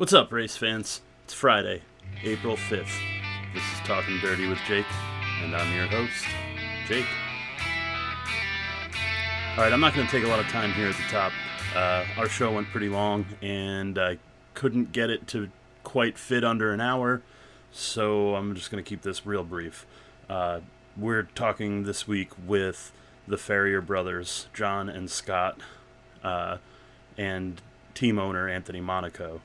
What's up, race fans? It's Friday, April 5th. This is Talking Dirty with Jake, and I'm your host, Jake. Alright, I'm not going to take a lot of time here at the top. Our show went pretty long, and I couldn't get it to quite fit under an hour, so I'm just going to keep this real brief. We're talking this week with the Ferrier brothers, John and Scott, and team owner Anthony Monaco.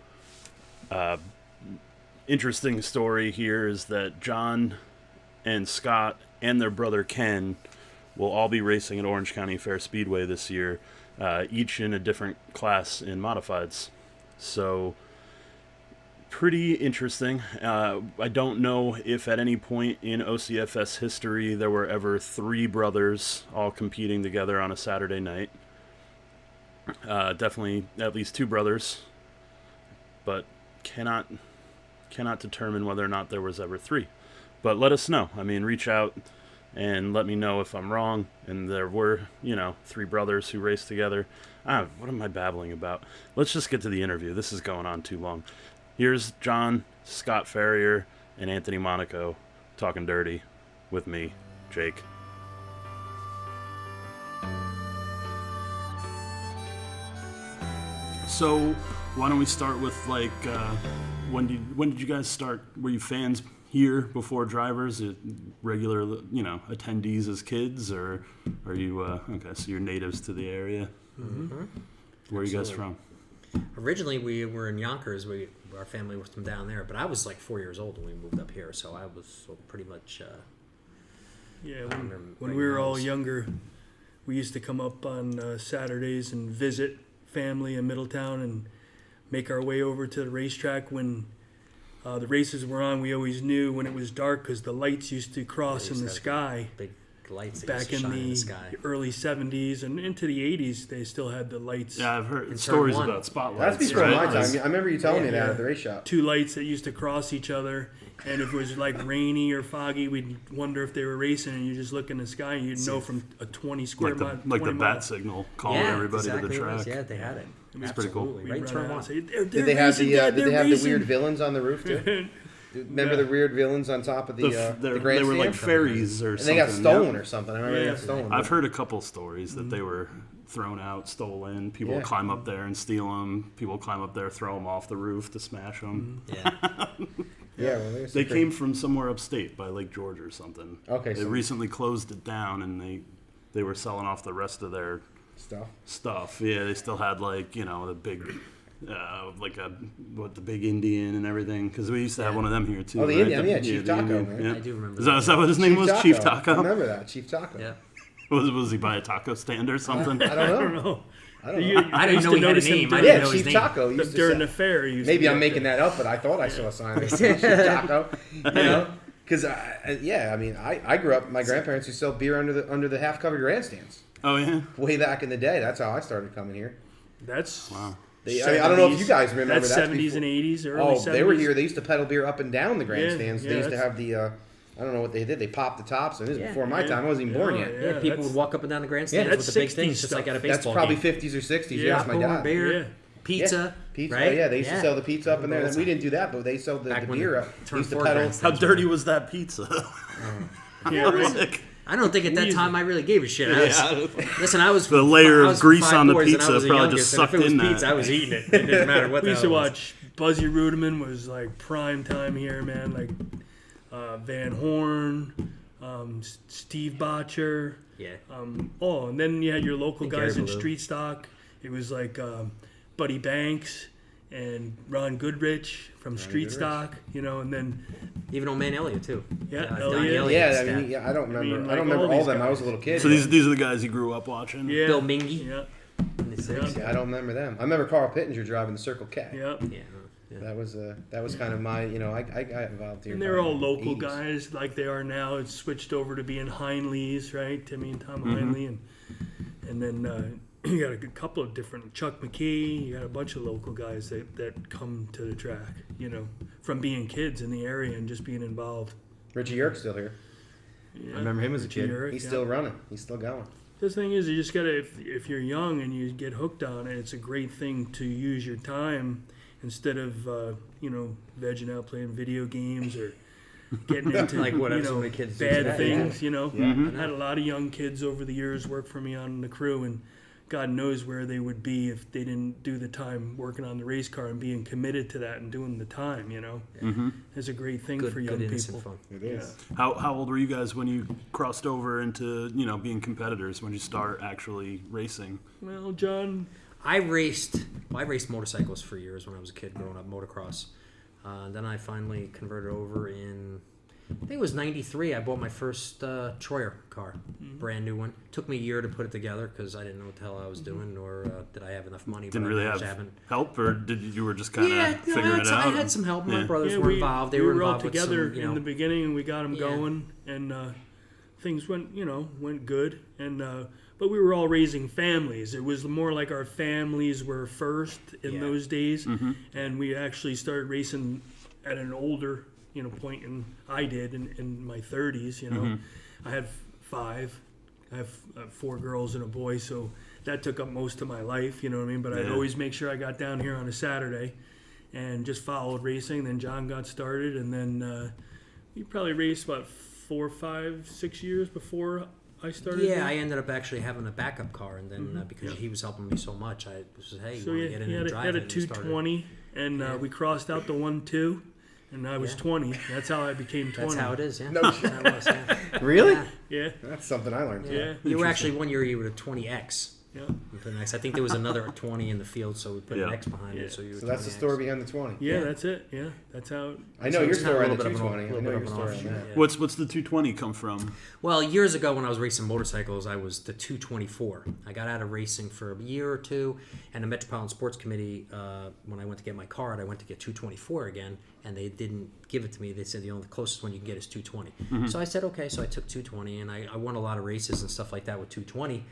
Interesting story here is that John and Scott and their brother Ken will all be racing at Orange County Fair Speedway this year, each in a different class in modifieds. So, pretty interesting. I don't know if at any point in OCFS history there were ever three brothers all competing together on a Saturday night. Definitely at least two brothers, but cannot determine whether or not there was ever three. But let us know. I mean, reach out and let me know if I'm wrong and there were, three brothers who raced together. What am I babbling about? Let's just get to the interview. This is going on too long. Here's John, Scott Ferrier, and Anthony Monaco talking dirty with me, Jake. So, why don't we start with when did you guys start? Were you fans here before drivers? Regular, attendees as kids, or are you okay? So you're natives to the area. Mm-hmm. Where are you guys from? Originally, we were in Yonkers. Our family was from down there, but I was like 4 years old when we moved up here, so I was pretty much. When we were all younger, we used to come up on Saturdays and visit family in Middletown and make our way over to the racetrack. When the races were on, we always knew when it was dark because the lights used to cross in the sky. Big lights that back used to in shine the sky. Early 70s and into the 80s, they still had the lights. Yeah, I've heard stories about spotlights. That's before my time. I remember you telling me that at the race shop. Two lights that used to cross each other, and if it was like rainy or foggy, we'd wonder if they were racing, and you just look in the sky and you'd know from a 20 square mile. Like the bat signal calling everybody to the track. Yeah, they had it. It's pretty cool. Right, turn on. Did they have the weird villains on the roof too? Remember the weird villains on top of the grandstand? They were like fairies or something. And they got stolen or something. I remember they got stolen. I've heard a couple stories that they were thrown out, stolen. People climb up there and steal them. People climb up there, throw them off the roof to smash them. Yeah. They came from somewhere upstate by Lake George or something. Okay. They recently closed it down and they were selling off the rest of their stuff. Yeah, they still had the big. The big Indian and everything, because we used to have one of them here too. Oh, the right? Indian, Chief Taco. Yeah. I do remember. Is that what his name was? Chief Taco. I remember that, Chief Taco. Yeah. Was he by a taco stand or something? I don't know. I didn't know he had a name. Chief Taco. During the fair. Maybe I'm making that up, but I thought I saw a sign that said Chief Taco. Because I grew up. My grandparents used to sell beer under the half-covered grandstands. Oh yeah. Way back in the day, that's how I started coming here. That's wow. I don't know if you guys remember that. That's 70s and 80s, early 70s. They were here. They used to pedal beer up and down the grandstands. Yeah, they used to have the, I don't know what they did. They popped the tops. And this is before my time. I wasn't even born yet. Yeah, people would walk up and down the grandstands with the big things, just like at a baseball game. That's probably game. 50s or 60s. Yeah, that's my dad. Beer, pizza. Pizza. Right? Yeah, they used to sell the pizza up in there. We didn't do that, but they sold the beer up. They used to pedal. How dirty was that pizza? I don't think at that time I really gave a shit. I was the layer of grease on the pizza probably just sucked in that. If it was pizza, I was eating it. It didn't matter what the hell. We used to watch Buzzy Ruderman was like prime time here, man. Like Van Horn, Steve Botcher. Yeah. And then you had your local guys in street stock. It was like Buddy Banks and Ron Goodrich from Street Stock, and then even old man Elliott too. Yeah, Elliott. I don't remember. I don't remember all of them. I was a little kid. So these are the guys you grew up watching. Yeah. Bill Mingy. Yeah. I don't remember them. I remember Carl Pittenger driving the Circle K. Yeah. That was kind of my, I got involved here. And they're all local guys like they are now. It's switched over to being Heinleys, right? Timmy and Tom Heinley, and then you got a couple of different Chuck McKee. You got a bunch of local guys that come to the track, from being kids in the area and just being involved. Richie Yerk's still here. Yeah, I remember him as a kid. Yerk, He's still running. He's still going. The thing is, you just gotta if you're young and you get hooked on it, it's a great thing to use your time instead of vegging out playing video games or getting into Like what so many kids do bad today. things. Yeah. I had a lot of young kids over the years work for me on the crew, and God knows where they would be if they didn't do the time working on the race car and being committed to that and doing the time. It's a great thing for young good innocent people. fun. It is. How old were you guys when you crossed over into being competitors? When you start actually racing? Well, John, I raced motorcycles for years when I was a kid growing up, motocross. Then I finally converted over in, I think it was 93. I bought my first Troyer car, brand new one. Took me a year to put it together because I didn't know what the hell I was doing, nor did I have enough money. Didn't but I really managed have to have help, or you were just kind of figuring it out? I had some help. My brothers yeah, were involved. They we were were all involved together with some, in the beginning, and we got them Yeah. going, and things went good, and but we were all raising families. It was more like our families were first in those days, and we actually started racing at an older point, and I did in my 30s. I had 5. I have 4 girls and a boy, so that took up most of my life. You know what I mean? But I'd always make sure I got down here on a Saturday, and just followed racing. Then John got started, and then we probably raced about 4, 5, 6 years before I started. Yeah, I ended up actually having a backup car, and then because he was helping me so much, I said, "Hey, you So want to get in and drive?" he had a it? And started- 220, and we crossed out the 1-2, and I was 20. That's how I became 20. That's how it is. Yeah. No shit. That was, yeah. Really? Yeah. Yeah, That's something I learned. yeah, You were actually one year you were a 20X. yeah. We put an X. I think there was another 20 in the field, so we put an Yeah. X behind Yeah. it. So you were So that's the 20X. story behind the 20. Yeah, Yeah. that's it. Yeah, that's how. I know So your it's kinda story a on the little bit of an 220. I little know bit your of an story on offshoot, that. yeah. What's the 220 come from? Well, years ago when I was racing motorcycles, I was the 224. I got out of racing for a year or two, and the Metropolitan Sports Committee, when I went to get my card, I went to get 224 again, and they didn't give it to me. They said the only closest one you can get is 220. So I said, okay, so I took 220, and I won a lot of races and stuff like that with 220.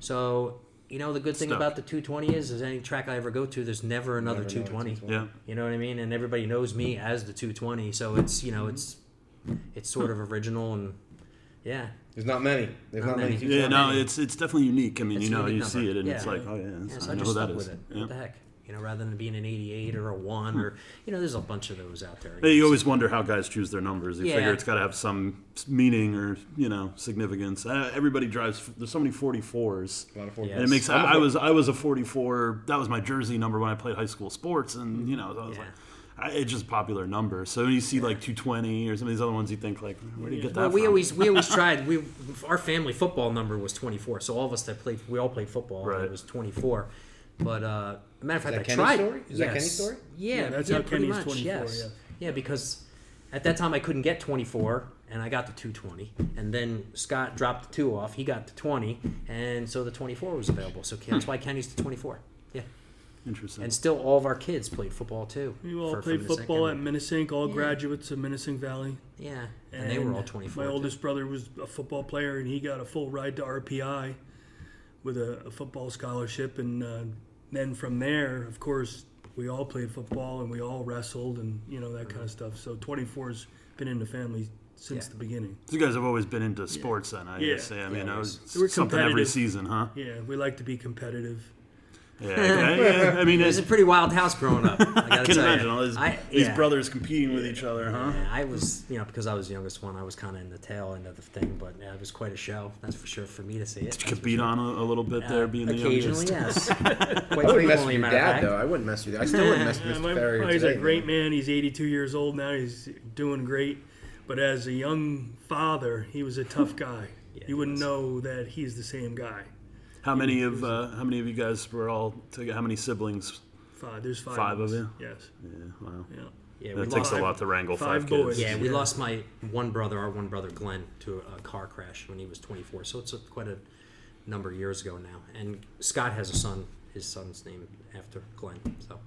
So, the good thing Stuck. about the 220 is any track I ever go to, there's never another Never another 220. 220. Yeah. You know what I mean? And everybody knows me as the 220, so it's it's sort of original, and yeah. There's not many. There's Not not many. many. 220. Yeah, no, it's definitely unique. I mean, It's you a unique you number. see it, and Yeah. it's like, oh yeah, Yeah, so I I know just who that stuck is. with it. Yeah. What the heck? Rather than being an 88 or a 1 or, there's a bunch of those out there. Hey, you always wonder how guys choose their numbers. You Yeah. figure it's got to have some meaning or significance. Everybody drives. There's so many 44s, A lot of 40. Yeah. and it makes. I'm a I was a 44. That was my jersey number when I played high school sports, and I was Yeah. like, it's just a popular number. So when you see like 220 or some of these other ones, you think like, where do you get that Well, we from? always tried. Our family football number was 24. So all of us that played, we all played football. And Right. it was 24. But matter of fact, that I Kenny's tried. story? Is that Yes. Kenny's story? Yeah, Yeah, that's how pretty Kenny's much, 24, Yes. yeah. Yeah, because at that time I couldn't get 24, and I got the 220, and then Scott dropped the 2 off. He got the 20, and so the 24 was available. So that's why Kenny's the 24. Yeah, Interesting. and still all of our kids played football too. We all for played Minnesink football at and- Minnesink, all Yeah. graduates of Minnesink Valley. Yeah, and they were all 24. My too. oldest brother was a football player, and he got a full ride to RPI with a football scholarship. And then from there, of course, we all played football and we all wrestled and that kind of stuff. So 24's been in the family since Yeah. the beginning. So you guys have always been into sports, then? I Yeah. guess. I mean, Yeah, it was We're something every competitive. season, huh? Yeah, we like to be competitive. Yeah. I mean, It was a pretty wild house growing up. I I gotta can tell imagine you. all these Yeah. brothers competing with each other, huh? Yeah, I was, because I was the youngest one, I was kind of in the tail end of the thing, but yeah, it was quite a show. That's for sure for me to see it. Did you get beat on a little bit there, being the Occasionally, youngest? yes. Quite I wouldn't mess frequently, with your matter of dad, fact. though. I wouldn't mess with you. I still wouldn't mess with My Mr. Ferrier he's today, a great man. He's 82 years old now. He's doing great. But as a young father, he was a tough guy. Yeah, You wouldn't he know that he's the same guy. How many of you guys were all together? How many siblings? 5. There's 5. 5 of you? Yes. Yeah, wow. Yeah. Yeah, we It takes lost, a lot to wrangle 5 5 kids. boys. yeah, we Yeah. lost our one brother Glenn, to a car crash when he was 24. So it's quite a number of years ago now. And Scott has a son. His son's named after Glenn. So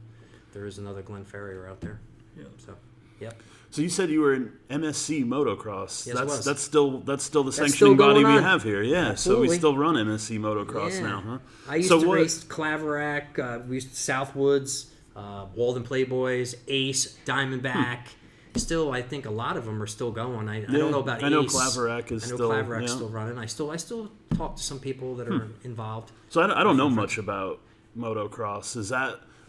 there is another Glenn Ferrier out there. Yeah. So, yep. So you said you were in MSC motocross. Yes, I was. That's still the still sanctioning body going we on. have here. Yeah. Absolutely. So we still run MSC motocross Yeah. now, huh? I used So to what- race Claverack. We used to Southwoods, Walden Playboys, Ace, Diamondback. Still, I think a lot of them are still going. I don't know about Ace. I know Claverack is I know still. Claverack's yeah. still running. I still talk to some people that are involved. So I don't know much about motocross.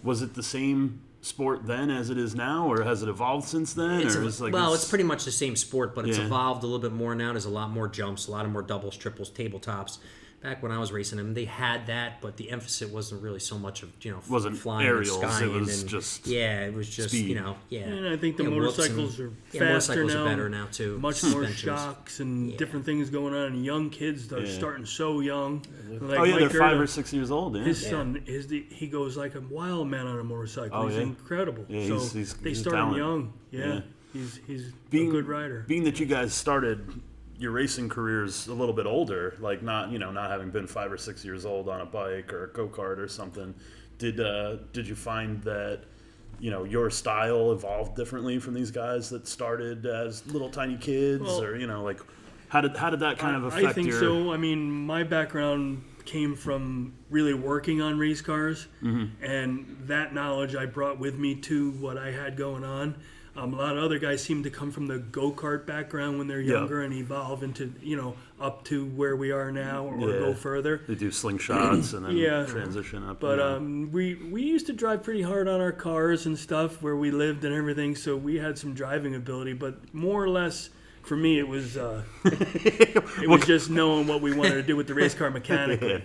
Was it the same sport then as it is now, or has it evolved since then? It's pretty much the same sport, but it's Yeah. evolved a little bit more now. There's a lot more jumps, a lot of more doubles, triples, tabletops. Back when I was racing them, they had that, but the emphasis wasn't really so much of Wasn't flying aerials, and skying. it was and, just it was just speed. And I think the whoops motorcycles and- are yeah, faster motorcycles now. are better now too. Much more Suspensions. shocks and different things going on. And young kids are Yeah. starting so young. Like Oh yeah, Mike they're 5 Gerda, or 6 years old. Yeah. His son he goes like a wild man on a motorcycle. Oh, He's yeah? incredible. Yeah, so he's they a start him talent. young. Yeah, Yeah. he's Being- a good rider. Being that you guys started your racing careers a little bit older, like not having been 5 or 6 years old on a bike or a go-kart or something, did you find that your style evolved differently from these guys that started as little tiny kids, Well, or like how did that kind of affect I think your? so. I mean, my background came from really working on race cars, and that knowledge I brought with me to what I had going on. A lot of other guys seem to come from the go-kart background when they're younger and evolve into, up to where we are now or Yeah. go further. They do slingshots and then Yeah. transition up. But yeah. we used to drive pretty hard on our cars and stuff where we lived and everything, so we had some driving ability. But more or less, for me, it was just knowing what we wanted to do with the race car mechanically,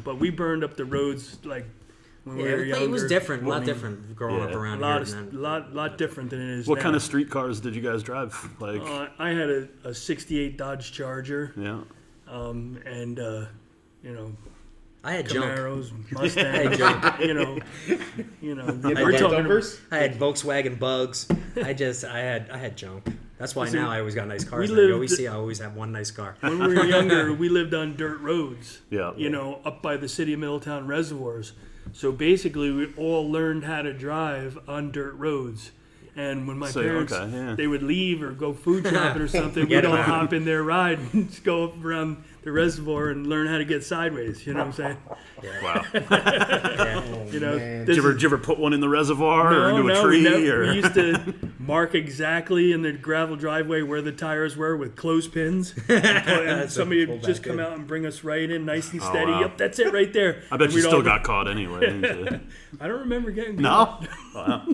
But we burned up the roads like when we were younger. it was different, a lot I mean, different growing up Yeah. around A here. lot different than it is What now. kind of street cars did you guys drive? Like, I had a '68 Dodge Charger, yeah. and I had junk. Camaros, I Mustangs, had junk. We're had talking. I had Volkswagen Bugs. I had junk. That's why Listen, now I always got nice cars. we Now. You lived- always see I always have one nice car. When we were younger, we lived on dirt roads. Yeah. Up by the city of Middletown reservoirs. So basically, we all learned how to drive on dirt roads. And when my parents, they would leave or go food shopping or something, Get we'd all 'em out. hop in their ride and just go up around the reservoir and learn how to get sideways. You know what I'm saying? Wow. This Did you ever put one in the reservoir or into a tree? we used to mark exactly in the gravel driveway where the tires were with clothespins. And somebody pull would just back come in. out and bring us right in, nice and steady. wow. Yep, that's it right there. I bet And you we'd still all- got caught anyway, didn't you? I don't remember getting No? Wow.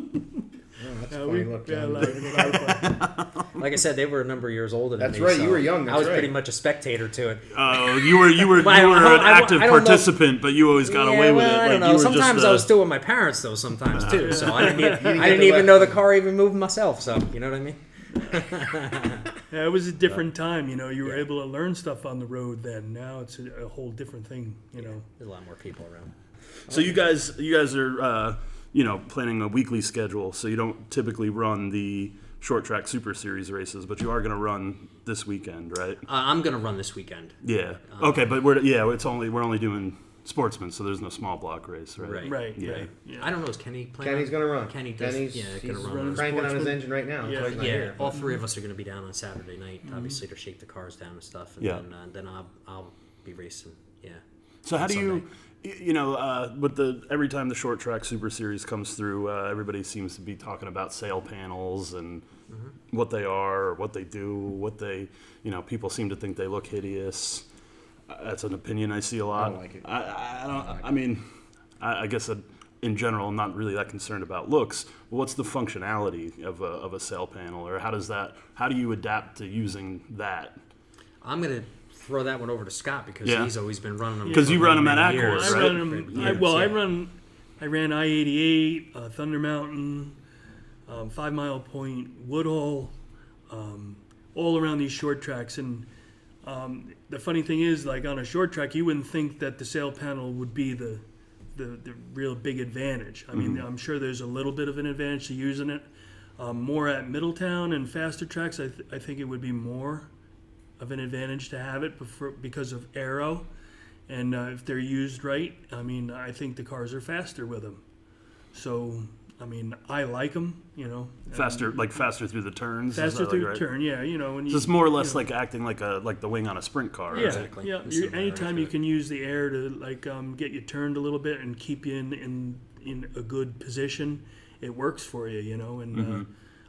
That's a Yeah, funny look, John. a lot of fun. Like I said, they were a number of years older than That's me. right, so you were young, I that's was right. pretty much a spectator to it. You were Well, I an don't- active I don't know. participant, but you always got away with it. I Like don't know. you were Sometimes just, I was still with my parents though. Sometimes too. So I didn't get even the know the car even moved myself. So you know what I mean? Yeah, it was a different time. You were able to learn stuff on the road then. Now it's a whole different thing. There's a lot more people around. So you guys are planning a weekly schedule. So you don't typically run the short track super series races, but you are going to run this weekend, right? I'm gonna run this weekend. Yeah. Okay, but we're only doing sportsmen, so there's no small block race, right? Right. Right. Yeah. Right. Yeah. I don't know. Is Kenny playing? Kenny's gonna run. Kenny does. Kenny's gonna he's run. cranking on his Sportsman. engine right now. Yeah. That's not Yeah, here. all three of us are going to be down on Saturday night, obviously to shake the cars down and stuff, and Yeah. then I'll be racing. Yeah. So how do you, Sunday. with every time the short track super series comes through, everybody seems to be talking about sail panels and what they are, or what they do, what they, people seem to think they look hideous. That's an opinion I see a lot. I don't like it. I don't. I mean, I guess in general, I'm not really that concerned about looks. But what's the functionality of a sail panel, or how do you adapt to using that? I'm going to throw that one over to Scott because Yeah. he's always been running them. 'Cause you for run 'em many at years. Accor, I right? run them. Yeah. I ran I-88, Thunder Mountain, 5 Mile Point, Woodhull, all around these short tracks. And the funny thing is, like on a short track, you wouldn't think that the sail panel would be the real big advantage. I mean, I'm sure there's a little bit of an advantage to using it. More at Middletown and faster tracks, I think it would be more of an advantage to have it because of aero. And if they're used right, I mean, I think the cars are faster with them. So, I mean, I like them, Faster through the turns. Faster is that through right? the turn, yeah. When So it's more or less like acting like the wing on a sprint car. yeah, Exactly. yeah. This is Anytime better. you can use the air to get you turned a little bit and keep you in a good position, it works for you, And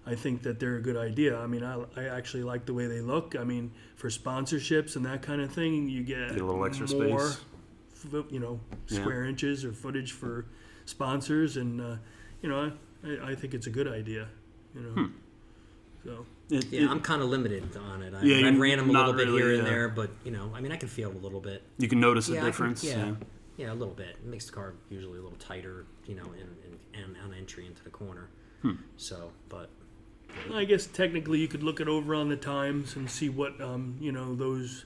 I think that they're a good idea. I mean, I actually like the way they look. I mean, for sponsorships and that kind of thing, you get a little extra more, space. square inches or footage for sponsors, and I I think it's a good idea. You know. So. I'm kind of limited on it. Yeah, I've ran them a not little bit really, here and yeah. there, but I mean, I can feel a little bit. You can notice a Yeah, I can- difference. Yeah, a little bit. It makes the car usually a little tighter, and on entry into the corner. So, but I guess technically you could look it over on the times and see what those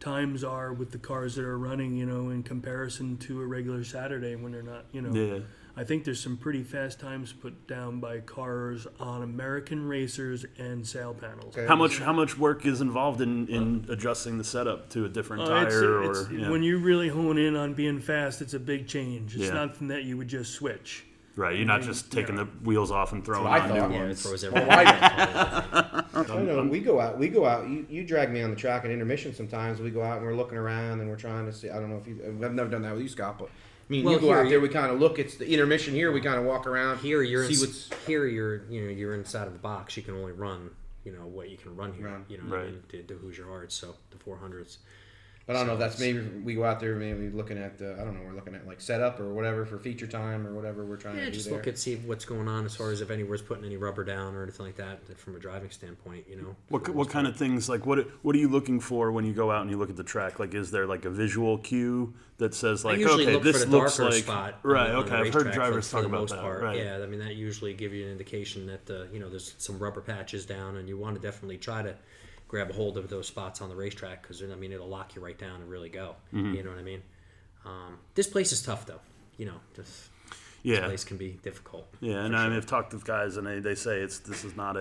times are with the cars that are running, in comparison to a regular Saturday when they're not, Yeah. I think there's some pretty fast times put down by cars on American racers and sail panels. Okay. How much work is involved in adjusting the setup to a different tire When you really hone in on being fast, it's a big change. It's Yeah. nothing that you would just switch. right? You're not just taking the wheels off and throwing That's on what I new thought. yeah, it ones. throws everything. I don't know. We go out. You drag me on the track at intermission sometimes. We go out and we're looking around and we're trying to see. I don't know if I've never done that with you, Scott, but I mean, Well, you go here out there. you- We kind of look. It's the intermission here. We kind of walk around. Here you're see what's. you're inside of the box. You can only run what you can run here. Right. What I Right. mean, to Hoosier Hearts, so the 400s. But I don't know if that's maybe we go out there. Maybe looking at. I don't know. We're looking at like setup or whatever for feature time or whatever we're trying Yeah, to do just there. look at see what's going on as far as if anywhere's putting any rubber down or anything like that from a driving standpoint. What kind of things like what are you looking for when you go out and you look at the track? Like, is there like a visual cue that says like, I usually okay, look this for the looks darker like spot. right? On Okay, the I've heard racetrack drivers for talk the about most that. part. Right. Yeah, I mean that usually give you an indication that there's some rubber patches down, and you want to definitely try to grab a hold of those spots on the racetrack because I mean it'll lock you right down and really go. You know what I mean? This place is tough though. This place can be difficult. Yeah, and I mean, I've talked with guys, and they say this is not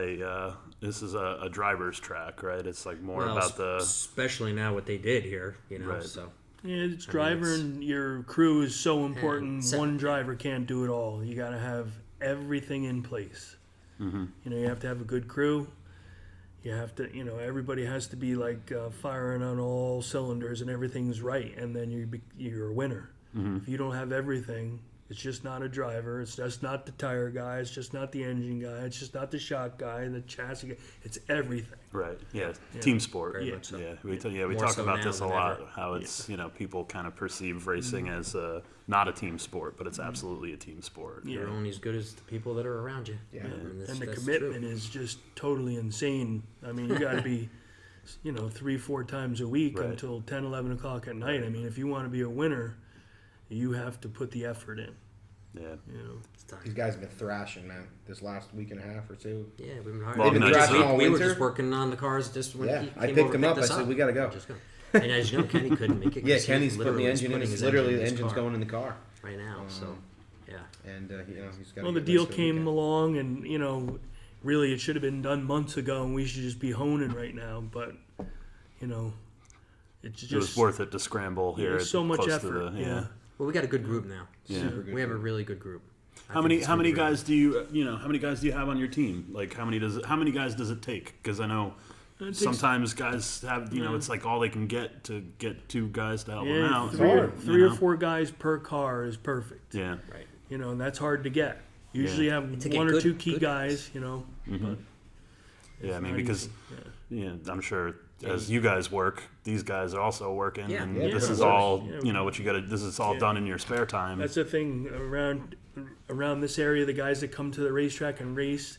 this is a driver's track, right? It's like more Well, about the especially now what they did here. Right. So. Yeah, it's driver and your crew is so important. so- One driver can't do it all. You got to have everything in place. You have to have a good crew. You have to, everybody has to be like firing on all cylinders and everything's right, and then you're a winner. If you don't have everything, it's just not a driver. It's just not the tire guy. It's just not the engine guy. It's just not the shock guy, the chassis guy. It's everything. right. Yeah, team sport. Very Yeah, much so. we More talk so about now this a than lot. ever. How it's people kind of perceive racing as not a team sport, but it's absolutely a team sport. Yeah. You're only as good as the people that are around you. Yeah. And the that's commitment true. is just totally insane. I mean, you got to be, 3-4 times a week Right. until 10, 11 o'clock at night. I mean, if you want to be a winner, you have to put the effort in. Yeah. It's tough. These guys have been thrashing, man. This last week and a half or two. Yeah, we've been hard. Well, we, no, were just, just all we were winter. just working on the cars just when Yeah, he I came picked over him to up. pick I us said, up. "We gotta go." Just go. And as you know, Kenny couldn't make it. Yeah, 'cause he Kenny's putting the literally is engine in. putting It's his literally the engine in his engine's car going in the car, right now. So, yeah. and he's got. Well, the deal came along, and really, it should have been done months ago, and we should just be honing right now. But it's just It was worth it to scramble here. there's so much close effort. To the, yeah. Well, we got a good group now. Yeah. Super good. We have a really good group. I How think many it's how gonna many be really- guys do you how many guys do you have on your team? Like how many guys does it take? Because I know It takes- sometimes guys have it's like all they can get to get two guys to help them Yeah, out. three or four guys per car is perfect. Yeah. Right. And that's hard to get. Usually you have To get one or good- two key good guys. But Yeah, I it's mean not because easy. I'm sure as you guys work, these guys are also working, Yeah. and Yeah, this of is course. all Yeah. what you got to. This is all Yeah. done in your spare time. That's the thing around this area. The guys that come to the racetrack and race,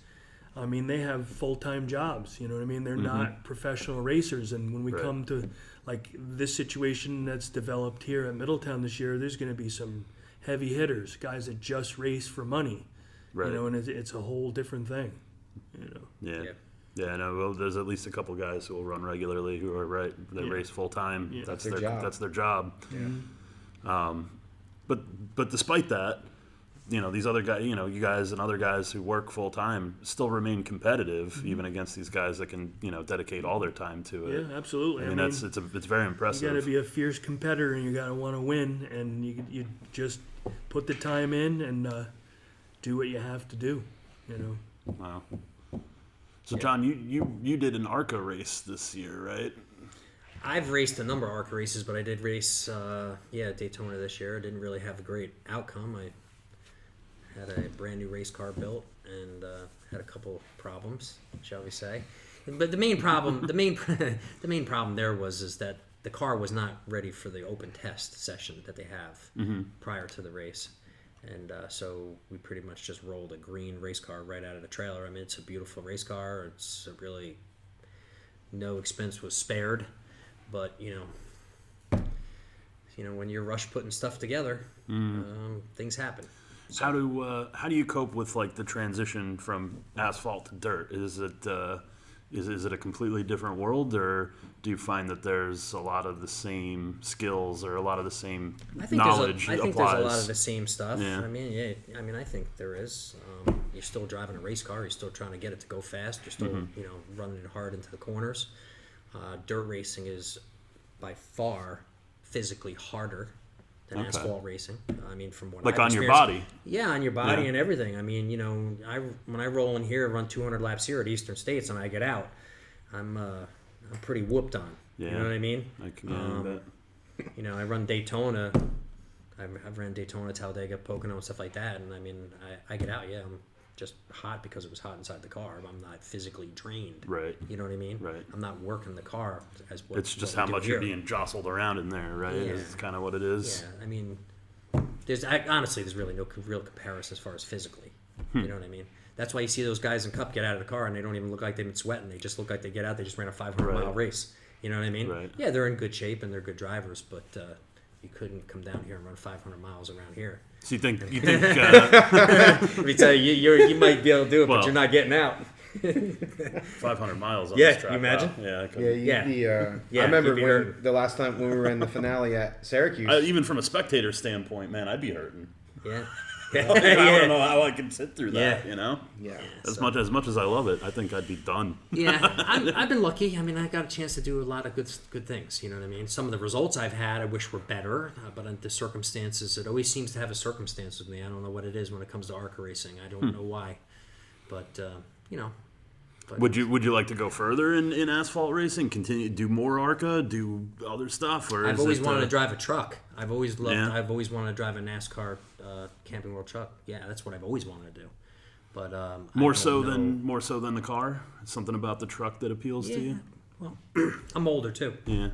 I mean, they have full-time jobs. You know what I mean? They're not professional racers. And when we Right. come to like this situation that's developed here at Middletown this year, there's going to be some heavy hitters, guys that just race for money. Right. And it's a whole different thing. Yeah. Yeah. Yeah, I know. Well, there's at least a couple guys who will run regularly who are They race full time. Yeah. That's Their their job. That's their job. Yeah. But despite that, these other guys, you guys and other guys who work full time still remain competitive, even against these guys that can, dedicate all their time to it. Yeah, absolutely. I mean, it's very you impressive. got to be a fierce competitor, and you got to want to win, and you just put the time in and do what you have to do. Wow. So, John, you did an ARCA race this year, right? I've raced a number of ARCA races, but I did race, Daytona this year. I didn't really have a great outcome. I had a brand new race car built and had a couple problems, shall we say. But the main problem, the main problem there is that the car was not ready for the open test session that they have prior to the race, And so we pretty much just rolled a green race car right out of the trailer. I mean, it's a beautiful race car. It's a really, no expense was spared. But, when you're rush putting stuff together, things happen. So, How do you cope with like the transition from asphalt to dirt? Is it a completely different world, or do you find that there's a lot of the same skills or a lot of the same knowledge I think applies? there's a lot of the same stuff. Yeah. I think there is. You're still driving a race car. You're still trying to get it to go fast. You're still, running it hard into the corners. Dirt racing is by far physically harder than asphalt racing. I mean, from what like I've on your experienced. body. Yeah, on your body Yeah. and everything. I mean, when I roll in here, run 200 laps here at Eastern States, and I get out, I'm pretty whooped on. Yeah. You know what I mean? I bet. I run Daytona. I've ran Daytona, Talladega, Pocono, and stuff like that. And I mean, I get out. Yeah, I'm just hot because it was hot inside the car. I'm not physically drained. Right. You know what I mean? Right. I'm not working the car as what. It's just what how we do much here. you're being jostled around in there, right? Yeah. It's kind of what it is. Yeah, I mean, honestly, there's really no real comparison as far as physically. You know what I mean? That's why you see those guys in Cup get out of the car and they don't even look like they've been sweating. They just look like they get out. They just ran a 500-mile race. You know what I mean? Right. Yeah, they're in good shape and they're good drivers, but you couldn't come down here and run 500 miles around here. So you think Let me tell you, you might be able to do it, Well, but you're not getting out. 500 miles on Yeah, this track? you imagine? Wow. Yeah, I couldn't. Yeah. I remember you'd be when hurting. the last time when we were in the finale at Syracuse. Even from a spectator standpoint, man, I'd be hurting. Yeah. I don't know how I can sit through that. Yeah. yeah. As much as I love it, I think I'd be done. Yeah, I've been lucky. I mean, I got a chance to do a lot of good things. You know what I mean? Some of the results I've had, I wish were better, but the circumstances, it always seems to have a circumstance with me. I don't know what it is when it comes to ARCA racing. I don't know why, but But Would you like to go further in asphalt racing? Continue do more ARCA, do other stuff, or I've is always it, wanted to drive a truck. I've always loved. Yeah. I've always wanted to drive a NASCAR Camping World truck. Yeah, that's what I've always wanted to do. But more so than the car. Something about the truck that appeals to you. Well, I'm older too, Yeah.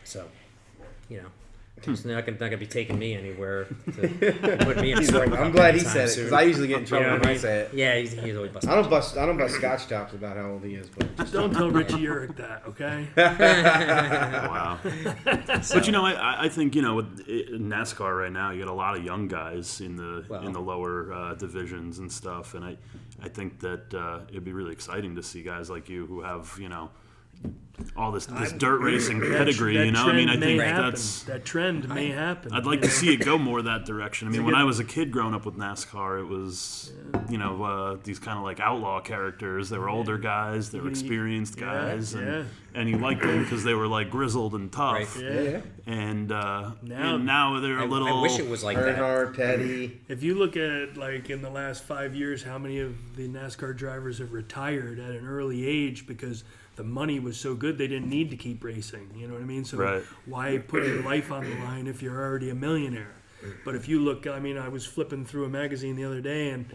so it's not gonna be taking me anywhere to put me in. He's like, I'm glad he said it because I usually get in trouble when I say it. Yeah, he's always busting. I don't bust Scotch chops about how old he is, but Just don't tell Richie Urich that, okay? Wow. But I think with NASCAR right now, you got a lot of young guys in the lower divisions and stuff, and I think that it'd be really exciting to see guys like you who have all this dirt racing pedigree. I think that trend may happen. I'd like to see it go more that direction. I mean, when I was a kid growing up with NASCAR, it was, these kind of like outlaw characters. They were older guys, they were experienced guys, and you liked them because they were like grizzled and tough. Right. Yeah. And now they're a little. I wish it was like that. Earnhardt, Petty. If you look at like in the last 5 years, how many of the NASCAR drivers have retired at an early age because the money was so good they didn't need to keep racing. You know what I mean? So why put your life on the line if you're already a millionaire? But if you look, I was flipping through a magazine the other day, and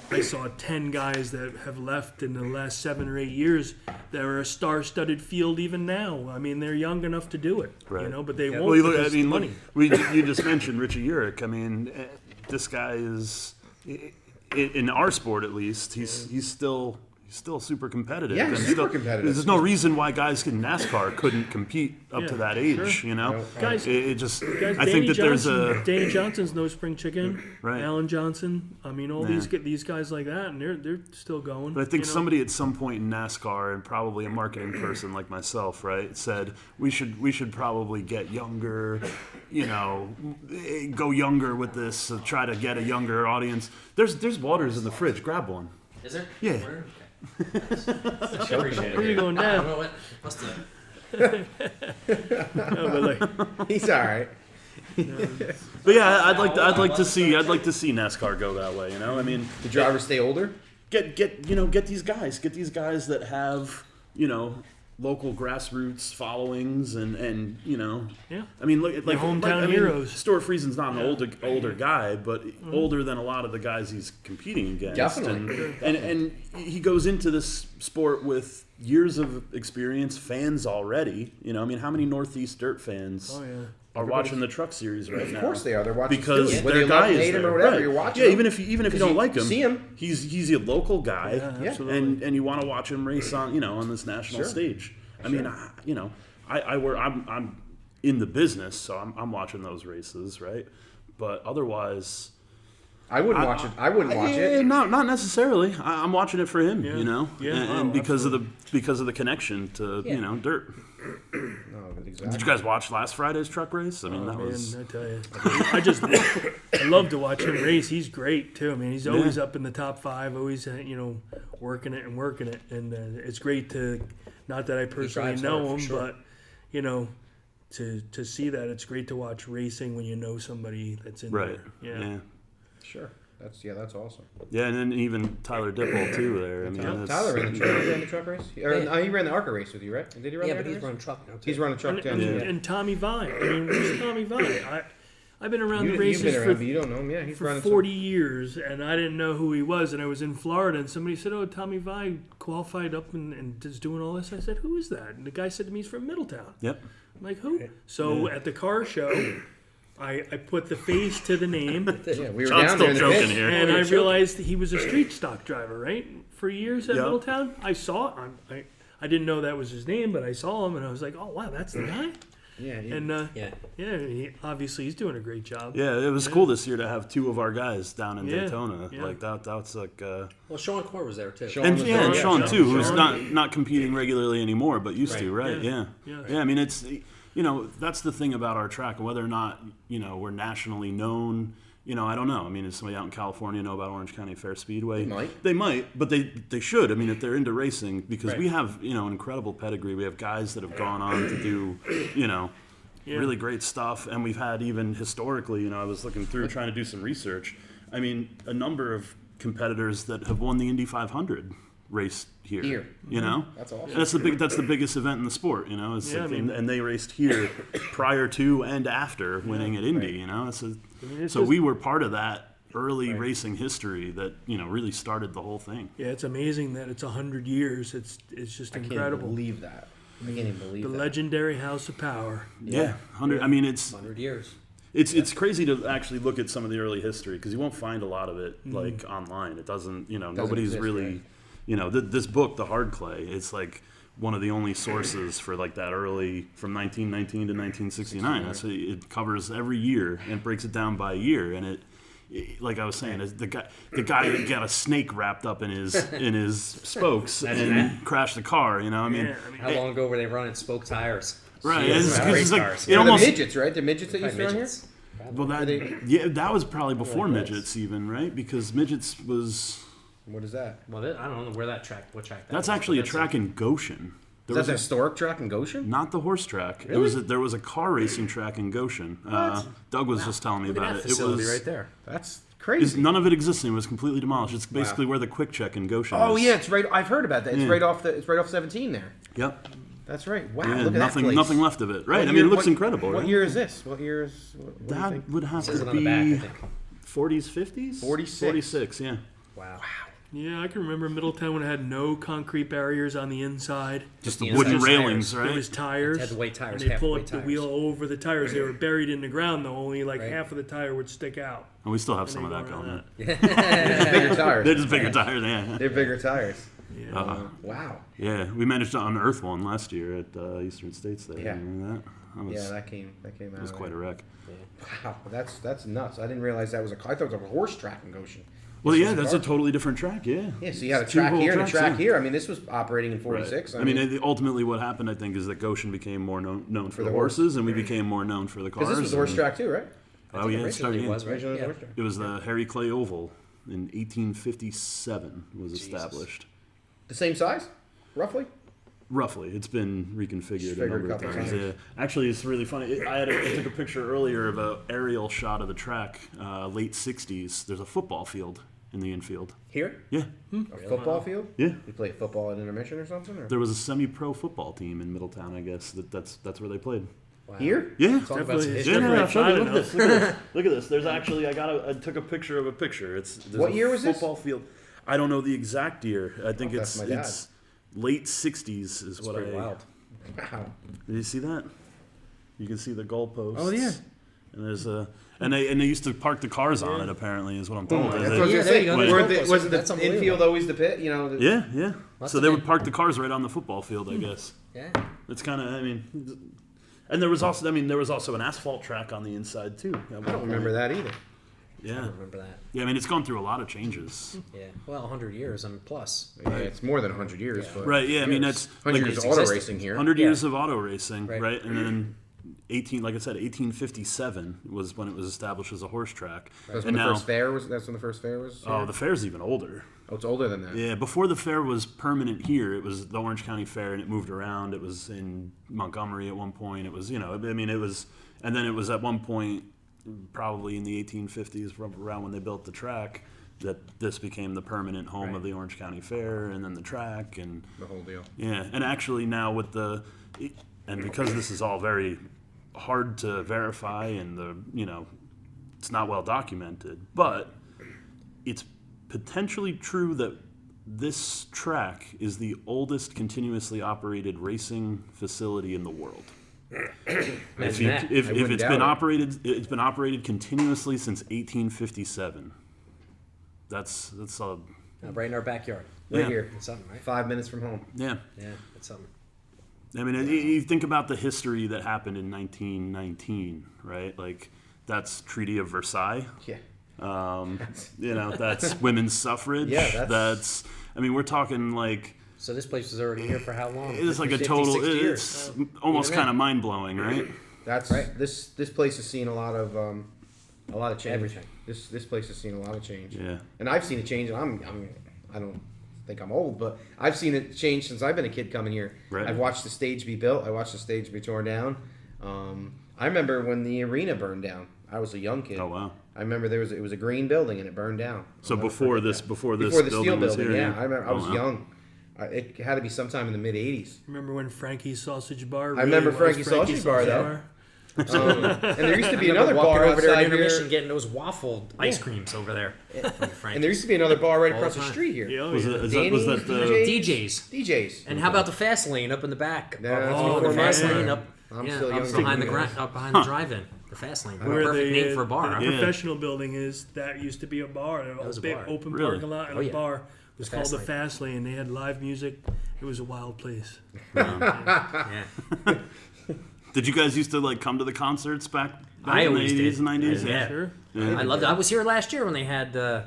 I saw 10 guys that have left in the last 7 or 8 years that are a star-studded field even now. They're young enough to do it, but they won't because of the money. You just mentioned Richie Urich. This guy is, in our sport at least, he's still super competitive. Yeah, and super competitive. There's no reason why guys in NASCAR couldn't compete up to that age. Sure. Guys, I think that there's Danny Johnson's no spring chicken. Right. Alan Johnson. All these guys like that, and they're still going. But I think somebody at some point in NASCAR, and probably a marketing person like myself, right, said we should probably get younger, go younger with this, try to get a younger audience. There's waters in the fridge. Grab one. Is there? Yeah. Where are you going I don't now? know what. Must have. He's all right. But yeah, I'd like to see NASCAR go that way. The drivers stay older. Get these guys that have local grassroots followings and Yeah. look at like hometown heroes. Stuart Friesen's not an older guy, but older than a lot of the guys he's competing against. Definitely. And he goes into this sport with years of experience, fans already. How many Northeast dirt fans? Oh yeah. are watching the Truck Series right now. Of course they are. They're watching because Stewie. Whether their you love guy him, is hate him, there. or whatever, Right. you're watching Yeah, him. even if you don't like him, see him. he's a local guy, Yeah, absolutely. and you want to watch him race on this national stage. I mean, I'm in the business, so I'm watching those races, right? But otherwise, I wouldn't watch it. I wouldn't watch it. Not necessarily. I'm watching it for him, Yeah. Yeah. and Oh, because of the connection to dirt. No, exactly. Did you guys watch last Friday's truck race? I mean, that was. I tell you, I love to watch him race. He's great too. I mean, he's always up in the top 5, always working it, and it's great to. Not that I personally drives know hard, him, for sure. but to see that, it's great to watch racing when you know somebody that's in Right. there. Yeah. Sure. That's awesome. Yeah, and then even Tyler Dipple too. There, I mean, that's, Tyler ran the truck race. He ran the ARCA race with you, right? Did he run? Yeah, the but he's ARCA running race? truck now too. He's running truck down there. And Tommy Vine. I mean, who's Tommy Vine? I've been around the You've races been around, for but you don't know him. Yeah, he's for running 40 years, and I didn't know who he was. And I was in Florida, and somebody said, "Oh, Tommy Vine qualified up and is doing all this." I said, "Who is that?" And the guy said to me, "He's from Middletown." Yep. I'm like, "Who?" So at the car show, I put the face to the name, Yeah, we were John's down still there in the joking pits. here. and I realized he was a street stock driver, right? For years at Yeah. Middletown. I saw I didn't know that was his name, but I saw him, and I was like, "Oh wow, that's the guy." Yeah, And Yeah. obviously he's doing a great job. Yeah, it was cool this year to have 2 of our guys down in Yeah, Daytona. yeah. Like that's like. Well, Sean Core was there too. Sean And was yeah, there, and yeah, Sean too, who's Sean. not competing regularly anymore, but used to, Right. right? Yeah. Yeah. Yeah. I mean, it's that's the thing about our track, whether or not we're nationally known. I don't know. I mean, does somebody out in California know about Orange County Fair Speedway? They might. But they should. I mean, if they're into racing, because Right. we have an incredible pedigree. We have guys that have gone on to do really great stuff, and we've had even historically. I was looking through trying to do some research. I mean, a number of competitors that have won the Indy 500 raced here. That's awesome. And that's the biggest event in the sport. It's Yeah, like, I mean- and they raced here prior to and after winning at Indy. it's So just- we were part of that early racing history that really started the whole thing. Yeah, it's amazing that it's 100 years. It's just I can't incredible. believe that. I can't even believe The that. legendary House of Power. Yeah, 100. I mean, it's 100 years. It's crazy to actually look at some of the early history because you won't find a lot of it like online. It doesn't. Nobody's exist, really. This book, The Hard Clay, it's like one of the only sources for like that early from 1919 to 1969. It covers every year and breaks it down by year, and it like I was saying, the guy that got a snake wrapped up in his spokes and crashed the car. I mean, Yeah, How long ago were they running spoke tires? right? Yeah, It's race like cars. it They're almost the midgets, right? The midgets that used to run here? Midgets. well that was probably before midgets even, right? Because midgets was What is that? Well, I don't know what track that that's was, actually a but track in Goshen. There Is was that the historic track in Goshen? not the horse track. There was a car racing track in Goshen. Doug was just telling me Look at about that it. It facility was right there. That's crazy. none of it existed. It was completely demolished. It's basically where the Quick Check in Goshen Oh is. yeah, it's right. I've heard about that. It's right off 17 there. Yep. That's right. Wow, Yeah, look at that place. nothing left of it. Right. What I mean, year- it looks what- incredible. What right? year is this? What year is? What do you That think? would have Says to it on the back, I be think. 40s, 50s? 46. 46, yeah. Wow. Yeah, I can remember Middletown when it had no concrete barriers on the inside. Just the the wooden inside railings, tires. right? It was tires. Had the weight tires, And they half pull weight up the tires. wheel over the tires. They were buried in the ground though. Only like Right. half of the tire would stick out. And we still have And some of they that go going around on. They're bigger tires. They're just bigger tires, yeah. They're bigger tires. Yeah. Wow. Yeah, we managed to unearth one last year at Eastern States there. Yeah. Remember that? That was, Yeah, that came out. that was of quite a there. wreck. Wow, that's nuts. I didn't realize that was I thought it was a horse track in Goshen. Well, This yeah, was that's a car. totally different track, yeah. Yeah, so you had a It's two track whole here and a tracks, track yeah. here. I mean, this was operating in Right. 46. I mean, ultimately what happened, I think, is that Goshen became more known for the the horse. horses, and we became more known for the cars. because this was the horse and- track too, right? Oh, yeah, it Originally started, it was, right? Originally Yeah. the horse track. It was the Harry Clay Oval in 1857 was established. The same size, roughly. Roughly, it's been reconfigured a Figured number a of couple times. times. Yeah. Actually, it's really funny. I took a picture earlier of an aerial shot of the track, late '60s. There's a football field in the infield. Here, Yeah, a football field. yeah. You play football at intermission or something? Or? There was a semi-pro football team in Middletown. I guess that's where they played. Wow. Here? Yeah. Talk about some Definitely- history. Yeah, Definitely I'll show you. Look at enough. this. Look at this. Look at this. There's actually I took a picture of a picture. There's What a year was this? football field. I don't know the exact year. I think Oh, it's that's my dad. it's late '60s is It's what pretty I. wild. Wow. Did you see that? You can see the goalposts. Oh, yeah. And there's a and they used to park the cars on it. Apparently, is what I'm told. That's Is what I was it- gonna there say. you go. Wasn't That's the unbelievable. infield always the pit? You know. yeah. That's So they would amazing. park the cars right on the football field, I guess. Yeah. It's kind of, I mean, and there was also an asphalt track on the inside too. I don't remember that either. I Yeah, don't remember that. yeah. I mean, it's gone through a lot of changes. Yeah. Well, 100 years and plus. Yeah, it's more than 100 years. But Right. Yeah. I mean, that's 100 like years of it's auto existed. racing here. 100 Yeah. years of auto racing, Right. right? And then 1857 was when it was established as a horse track. That's And when the now, first fair was. That's when the first fair was. oh, here? the fair's even older. Oh, it's older than that. Yeah, before the fair was permanent here, it was the Orange County Fair, and it moved around. It was in Montgomery at one point. It was, I mean, it was, and then it was at one point, probably in the 1850s, around when they built the track, that this became the permanent home of the Orange County Fair, and then the track, and The whole deal. yeah, and actually now with and because this is all very hard to verify, and it's not well documented, but it's potentially true that this track is the oldest continuously operated racing facility in the world. If that. it's wouldn't doubt been it. it's been operated continuously since 1857. That's Right in our backyard. Right Yeah. here, It's something, right? 5 minutes from home. yeah. Yeah, it's something. I mean, you think about the history that happened in 1919, right? Like, that's Treaty of Versailles. Yeah. That's women's suffrage. Yeah, that's- I mean, we're talking like So this place was already here for how long? it's like a 50, total. 60 years. It's almost Even kind of then. mind blowing, right? That's Right. This place has seen a lot of change. Everything. This place has seen a lot of change. Yeah. And I've seen it change. And I don't think I'm old, but I've seen it change since I've been a kid coming here. Right. I've watched the stage be built. I watched the stage be torn down. I remember when the arena burned down. I was a young kid. Oh wow. I remember it was a green building and it burned down. So I'll never before forget this, that. before this Before the steel building was building, here, yeah. I remember I Oh, was wow. young. It had to be sometime in the mid '80s. Remember when Frankie's Sausage Bar? I remember was Frankie's Sausage Bar, though. And there used to be I remember another walking bar over there outside at intermission here. getting those waffle ice creams over there. And there used to be another bar right All across the the time. street here. Yeah, Was, yeah. it, was that the? DJs. DJs. And how about the fast lane up in the back? Yeah, that's Oh, before the my fast man. lane time. up. I'm yeah, still up young. behind the too. up behind the drive-in. The fast lane. Where Perfect the, name for a bar. The Yeah. professional building is, that used to be a bar. A was a big bar. open Really? parking lot and Oh, a yeah. bar. It was The called the Fast Fast Lane. They had live music. It was a wild place. Yeah. Did you guys used to like come to the concerts back I in the always 80s did. and 90s? Yeah. Sure. Yeah. I loved it. I was here last year when they had Oh,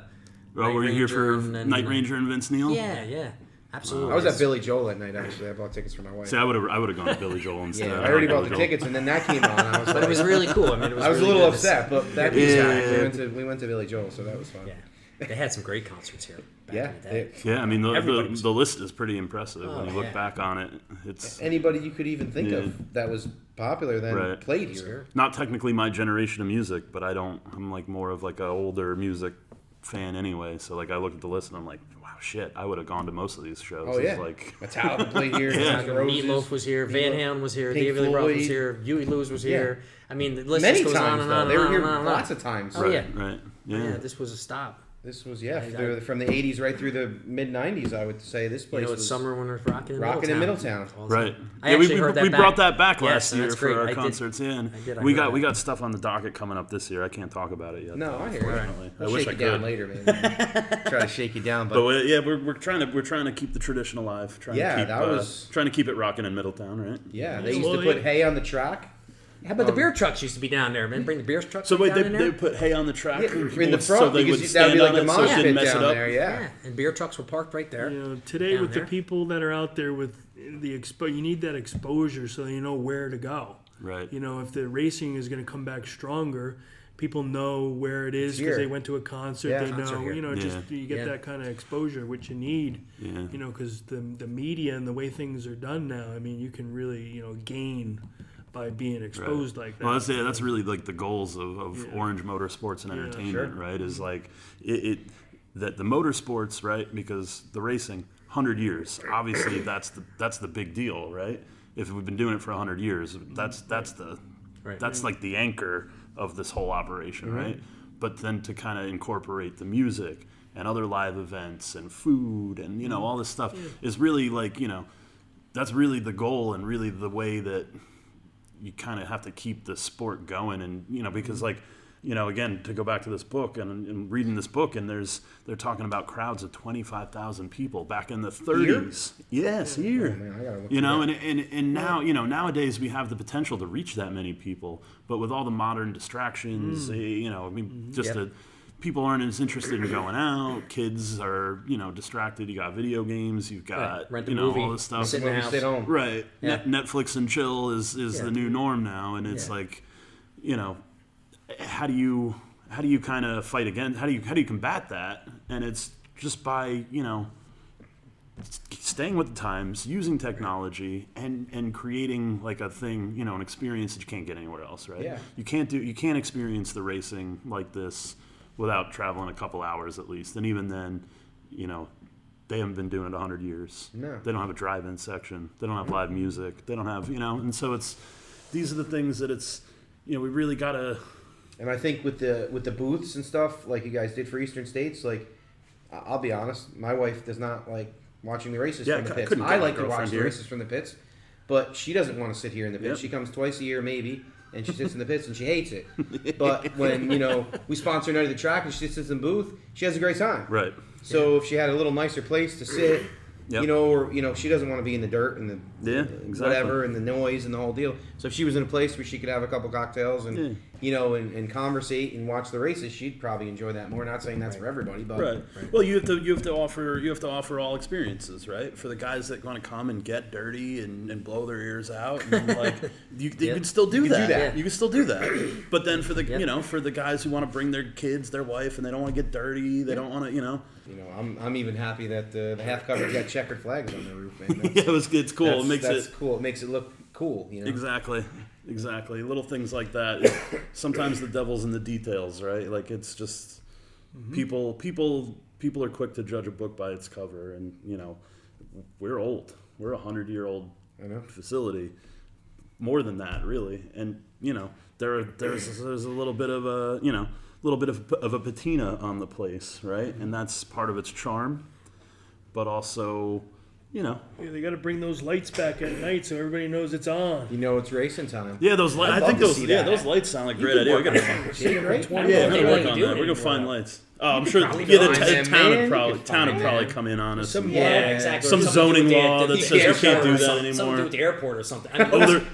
Night were you here for Ranger and- Night Ranger and Vince Neil? Yeah, absolutely. I was at Billy Joel that night, actually. I bought tickets for my wife. See, I would have gone to Billy Joel instead. Yeah, I already bought the tickets, and then that came on. I was But like, it was really cool. I mean, it was I was a really little good to see. upset, but that Yeah. came back. We went to Billy Joel, so that was fun. Yeah. They had some great concerts here back Yeah, in the day. Yeah, I mean Everybody was- the list is pretty impressive when Oh, you look yeah. back on it. It's Anybody you could even think Yeah. of that was popular then Right. played here. Sure. not technically my generation of music, but I'm like more of like a older music fan anyway. So like I look at the list and I'm like, wow, shit, I would have gone to most of these shows. Oh, yeah. It's like Metallica played here. Yeah. Guns N' Roses. Meatloaf was here, Van Meatloaf. Halen was here, Pink David Lee Roth was Floyd. here, Huey Lewis was here. I mean, the list Many just goes on times and though. on They and were on here and on and lots on. of times. Oh, right, yeah. right, Yeah, yeah. this was a stop. This was from the I- 80s right through the mid 90s. I would say this You place know, it's was summer when there's rocking in rocking Middletown. in Middletown. All the Right. time. I Yeah, actually heard that we back. brought that back Yes, last and year that's for great. our I did. concerts. Yeah, I did. I we heard got that. stuff on the docket coming up this year. I can't talk about it yet. No, though, I hear you. unfortunately. I I'll wish shake I you down could. later, man. Try to shake you down, But yeah, we're trying to keep the tradition alive. Trying Yeah, to keep, that was- trying to keep it rocking in Middletown, right? yeah, they Yeah, used to well, put yeah. hay on the track. How about the beer trucks used to be down there, man? Bring the beer trucks So wait, down in they there? put hay on the track Yeah, and in people the would- front, so they because would that would stand be like on the it so mosh it pit didn't mess down it up. there. Yeah. Yeah, and beer trucks were parked right there. You know, today Down with there. the people that are out there with you need that exposure so you know where to go. Right. You know, if the racing is going to come back stronger, people know where it is It's because here. they went to a concert. Yeah. They Concert know, here. you know, just Yeah. you get Yeah. that kind of exposure, which you need. Yeah. You know, because the media and the way things are done now, I mean, you can really gain by being exposed like that. Well, that's really like the goals of Yeah. Orange Motorsports and Yeah, Entertainment, sure. right? Is like that the motorsports, right? Because the racing, 100 years, obviously that's the big deal, right? If we've been doing it for 100 years, that's Right. like the anchor of this whole operation, right? But then to kind of incorporate the music and other live events and food and all this stuff is really like that's really the goal and really the way that you kind of have to keep the sport going, and because like. Again, to go back to this book and reading this book, and they're talking about crowds of 25,000 people back in the 30s. Yes, here. Oh, man, I gotta look And now, nowadays we have the potential to reach that many people, but with all the modern distractions, people aren't as interested in going out. Kids are, distracted. You got video games. You've got, rent a movie, all this stuff. sit in the house. Stay home. Right. Yeah. Netflix and chill is the new norm now, and it's like, how do you kind of fight against? How do you combat that? And it's just by staying with the times, using technology, and creating like a thing, an experience that you can't get anywhere else, right? Yeah. You can't experience the racing like this without traveling a couple hours at least, and even then, they haven't been doing it 100 years. No. They don't have a drive-in section. They don't have live music. They don't have and so these are the things that we really gotta. And I think with the booths and stuff like you guys did for Eastern States, like I'll be honest, my wife does not like watching the races from the pits. I like to watch the races from the pits, but she doesn't want to sit here in the pits. Yep. She comes twice a year maybe, and she sits in the pits and she hates it. But when we sponsor Night of the Track and she sits in the booth, she has a great time. Right. So if she had a little nicer place to sit. Yep. Or she doesn't want to be in the dirt and the exactly. whatever and the noise and the whole deal. So if she was in a place where she could have a couple cocktails and and conversate and watch the races, she'd probably enjoy that more. Not saying that's for everybody, but right. Well, you have to offer all experiences, right? For the guys that want to come and get dirty and blow their ears out, and like you can still do that. You can still do that. But then for the for the guys who want to bring their kids, their wife, and they don't want to get dirty, they don't want to I'm even happy that the half cover's got checkered flags on the roof, man. It's cool. That's cool. It makes it look cool, Exactly. Little things like that. Sometimes the devil's in the details, right? Like it's just people are quick to judge a book by its cover, and we're old. We're a 100-year-old facility, more than that, really. And there's a little bit of a patina on the place, right? And that's part of its charm, but also, they got to bring those lights back at night so everybody knows it's on. It's racing time. Yeah, those lights. I think those lights sound like a great idea. We gotta work on that. We're gonna find lights. Oh, I'm sure. The town would probably come in on us. Exactly. Some zoning law that says we can't do that anymore. Something to do with the airport or something.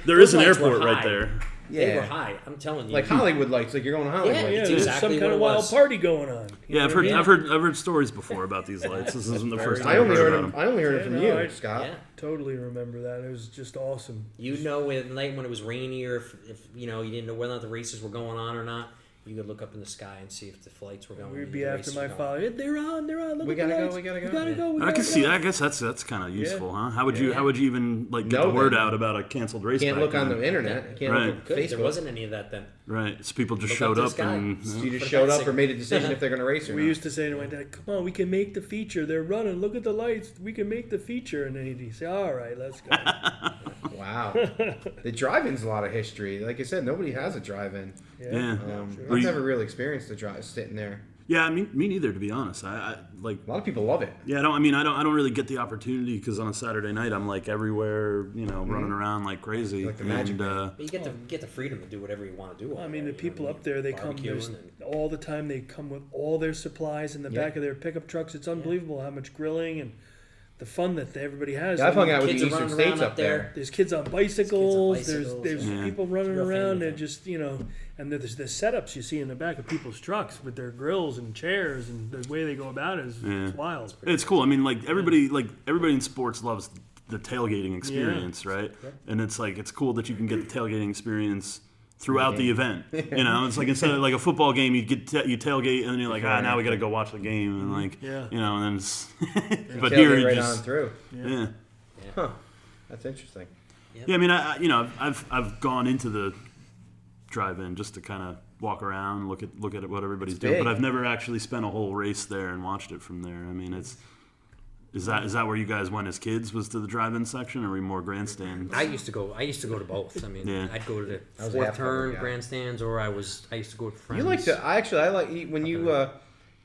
There is an airport right there. Yeah. They were high. I'm telling you. Like Hollywood lights, like you're going to Hollywood. Yeah, there's exactly some kind of wild party going on. I've heard stories before about these lights. This isn't the first time I only heard about them. I only heard it from you, Scott. Yeah. Totally remember that. It was just awesome. At night when it was rainy, or if you didn't know whether or not the races were going on or not, you could look up in the sky and see if the flights were going. We'd be after my father. They're on. Look We at gotta the go. lights. We gotta go. We gotta go. I can see that. I guess that's kind of useful, huh? How would you even get the word out about a canceled race? Can't look on the internet. Can't look at Facebook. There wasn't any of that then. Right. So people just showed up and you just showed up or made a decision if they're going to race or not. We used to say to my dad, "Come on, we can make the feature. They're running. Look at the lights. We can make the feature." And then he'd say, "All right, let's go." Wow. The drive-in's a lot of history. Like I said, nobody has a drive-in. Yeah. I've never really experienced the drive sitting there. Yeah, me neither, to be honest. I like a lot of people love it. Yeah, I don't really get the opportunity because on a Saturday night I'm like everywhere, running around like crazy. Like the magic. But you get the freedom to do whatever you want to do. The people up there, they come all the time. They come with all their supplies in the back of their pickup trucks. It's unbelievable how much grilling and the fun that everybody has. Yeah, I've hung out with the Eastern States up there. There's kids on bicycles. There's people running around. They're just and there's the setups you see in the back of people's trucks with their grills and chairs, and the way they go about it is it's wild. It's cool. Everybody in sports loves the tailgating experience, right? Yep. And it's cool that you can get the tailgating experience throughout the event. It's like instead of like a football game, you tailgate and then you're like, now we got to go watch the game and and then it's but here you just on through. Yeah. Huh. That's interesting. Yep. Yeah, I've gone into the drive-in just to kind of walk around, look at what everybody's doing, but I've never actually spent a whole race there and watched it from there. Is that where you guys went as kids? Was to the drive-in section, or were you more grandstands? I used to go to both. I'd go to the fourth turn grandstands, or I used to go with friends. You like to? I like when you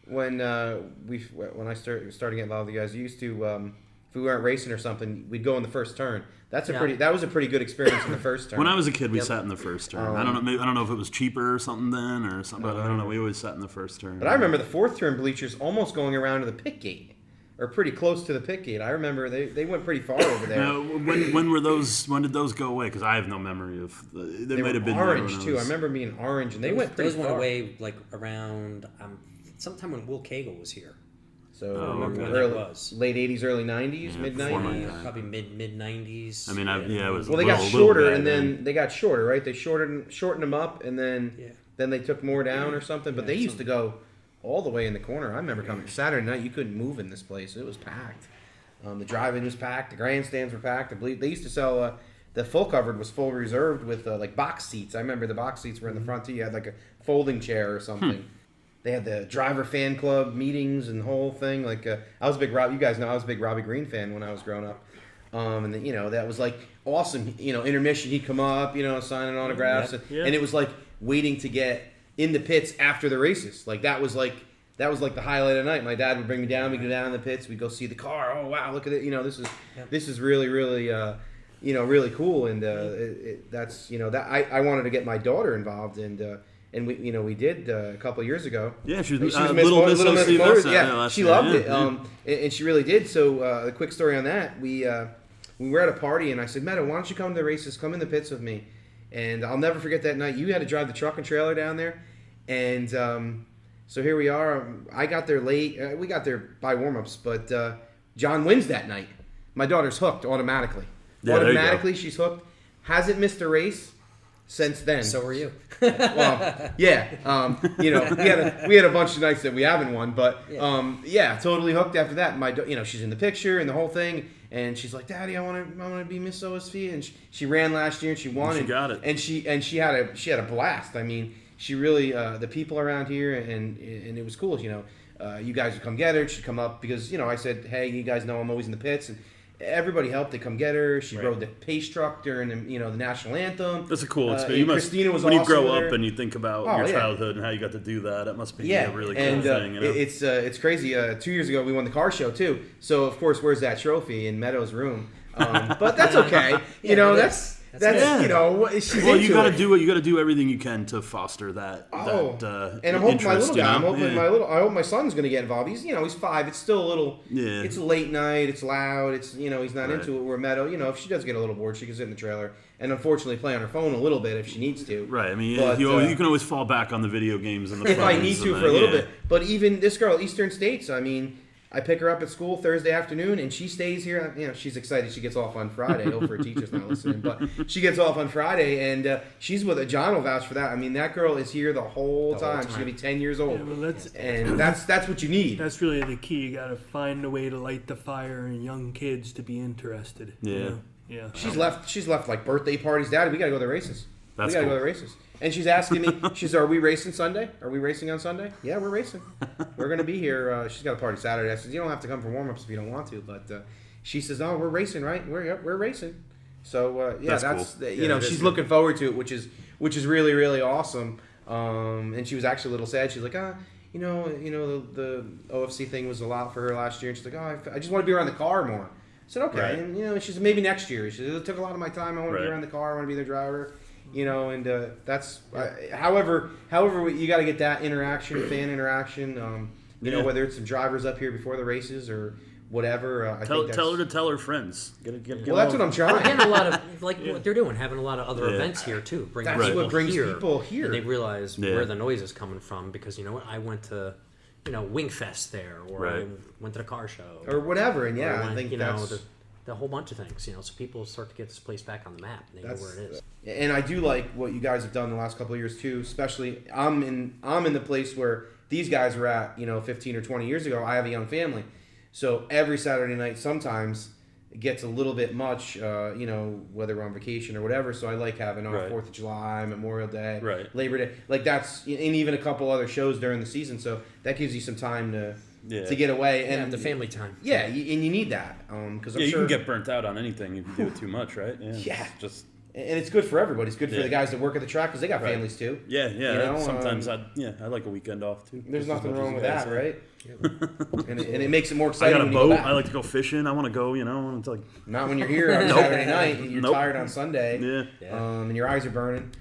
when I started getting involved with you guys. You used to if we weren't racing or something, we'd go in the first turn. That was a pretty good experience in the first turn. When I was a kid, we sat in the first turn. I don't know if it was cheaper or something then or something, but I don't know. We always sat in the first turn. But I remember the fourth turn bleachers almost going around to the pit gate, or pretty close to the pit gate. I remember they went pretty far over there. Now, when did those go away? Because I have no memory of. They might have been orange too. I remember being orange, and they went pretty far. Those went away like around sometime when Will Cagle was here. So late 80s, early 90s, mid 90s, probably mid 90s. I mean, it was. Well, they got shorter, and then they got shorter, right? They shortened them up, and then they took more down or something. But they used to go all the way in the corner. I remember coming Saturday night. You couldn't move in this place. It was packed. The drive-in was packed. The grandstands were packed. I believe they used to sell. The full covered was full reserved with like box seats. I remember the box seats were in the front too. You had like a folding chair or something. They had the driver fan club meetings and the whole thing. Like I was a big you guys know I was a big Robbie Green fan when I was growing up. And then, that was like awesome. Intermission, he'd come up, signing autographs, and it was like waiting to get in the pits after the races. Like that was like the highlight of the night. My dad would bring me down. We'd go down in the pits. We'd go see the car. Oh wow, look at it. This is really really really cool. And that's that I wanted to get my daughter involved and we did a couple of years ago. Yeah, she was Little Miss OCFS. Yeah, she loved it. And she really did. So a quick story on that. We were at a party, and I said, Meadow, why don't you come to the races? Come in the pits with me. And I'll never forget that night. You had to drive the truck and trailer down there. And so here we are. I got there late. We got there by warm-ups. But John wins that night. My daughter's hooked automatically. Yeah, She's hooked. Hasn't missed a race since then. So were you. Well, yeah. We had a bunch of nights that we haven't won, but totally hooked after that. She's in the picture and the whole thing, and she's like, Daddy, I want to be Miss OSV, and she ran last year and she won. She got it. And she had a blast. I mean, she really the people around here and it was cool. You guys would come get her. She'd come up because I said, hey, you guys know I'm always in the pits, and everybody helped to come get her. She rode the pace truck during the national anthem. That's a cool experience. Christina was when awesome you grow up and you think about your childhood and how you got to do that. That must be a really cool thing. It's crazy. 2 years ago we won the car show too. So of course, where's that trophy in Meadow's room? But that's okay. She's well, you got to it. do it. You got to do everything you can to foster that. And I'm hoping my little guy. I hope my son's going to get involved. He's 5. It's still a little. Yeah. It's a late night. It's loud. It's he's not into it. Where Meadow, if she does get a little bored, she can sit in the trailer and unfortunately play on her phone a little bit if she needs to. Right. I mean, but, you can always fall back on the video games and the. If I need to for a little bit, but even this girl, Eastern States. I mean. I pick her up at school Thursday afternoon, and she stays here. She's excited. She gets off on Friday. Hopefully her teacher's not listening, but she gets off on Friday, and she's with John will vouch for that. I mean, that girl is here the whole time. She's gonna be 10 years old, that's what you need. That's really the key. You got to find a way to light the fire in young kids to be interested. Yeah, yeah. She's left like birthday parties. Daddy, we gotta go to the races. We gotta go to the races. And she's asking me, are we racing Sunday? Are we racing on Sunday? Yeah, we're racing. We're going to be here. She's got a party Saturday. I said, you don't have to come for warm-ups if you don't want to. But she says, we're racing, right? We're racing. So, that's cool. She's looking forward to it, which is really, really awesome. And she was actually a little sad. She's like, the OFC thing was a lot for her last year. And she's like, I just want to be around the car more. I said, okay. Right. And, she said, maybe next year. She said, it took a lot of my time. I want to be around the car. I want to be the driver. That's however you got to get that interaction, fan interaction. Whether it's some drivers up here before the races or whatever. Tell her to tell her friends. Get that's what I'm trying. We're getting a lot of what they're doing, having a lot of other events here too. That's what brings people here. And they realize where the noise is coming from because I went to Wingfest there, or I went to the car show, or whatever. And I think that's. A whole bunch of things, so people start to get this place back on the map. They know where it is. And I do like what you guys have done the last couple of years too. Especially, I'm in the place where these guys were at, 15 or 20 years ago. I have a young family, so every Saturday night sometimes it gets a little bit much, whether we're on vacation or whatever. So I like having on 4th of July, Memorial Day, Labor Day, like that's, and even a couple other shows during the season. So that gives you some time to get away and the family time. Yeah, and you need that because you can get burnt out on anything if you do it too much, right? Yeah. And it's good for everybody. It's good for the guys that work at the track because they got families too. Yeah. Sometimes I like a weekend off too. There's nothing wrong with that, right? and it makes it more I exciting. got a when you go boat. back. I like to go fishing. I want to go. It's like Not when you're here on Saturday night. You're Nope. tired on Sunday. Yeah. And your eyes are burning.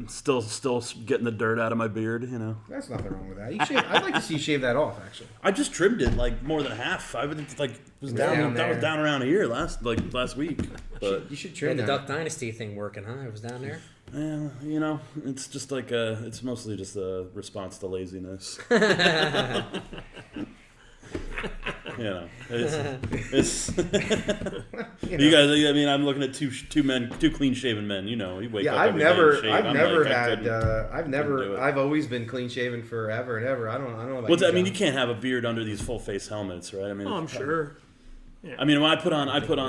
still, still getting the dirt out of my beard. That's nothing wrong with that. I'd like to see you shave that off. Actually, I just trimmed it like more than half. I was down. That was down around here last week. But you should You trim had the that. Duck Dynasty thing working, huh? It was down there. it's just like it's mostly just a response to laziness. It's you guys. I mean, I'm looking at two clean shaven men. You wake up. I've every day and never, shave. I've always been clean shaven forever and ever. I don't know about Well, you, I mean, John. you can't have a beard under these full face helmets, right? I mean, I'm sure. Yeah. I mean, when I put on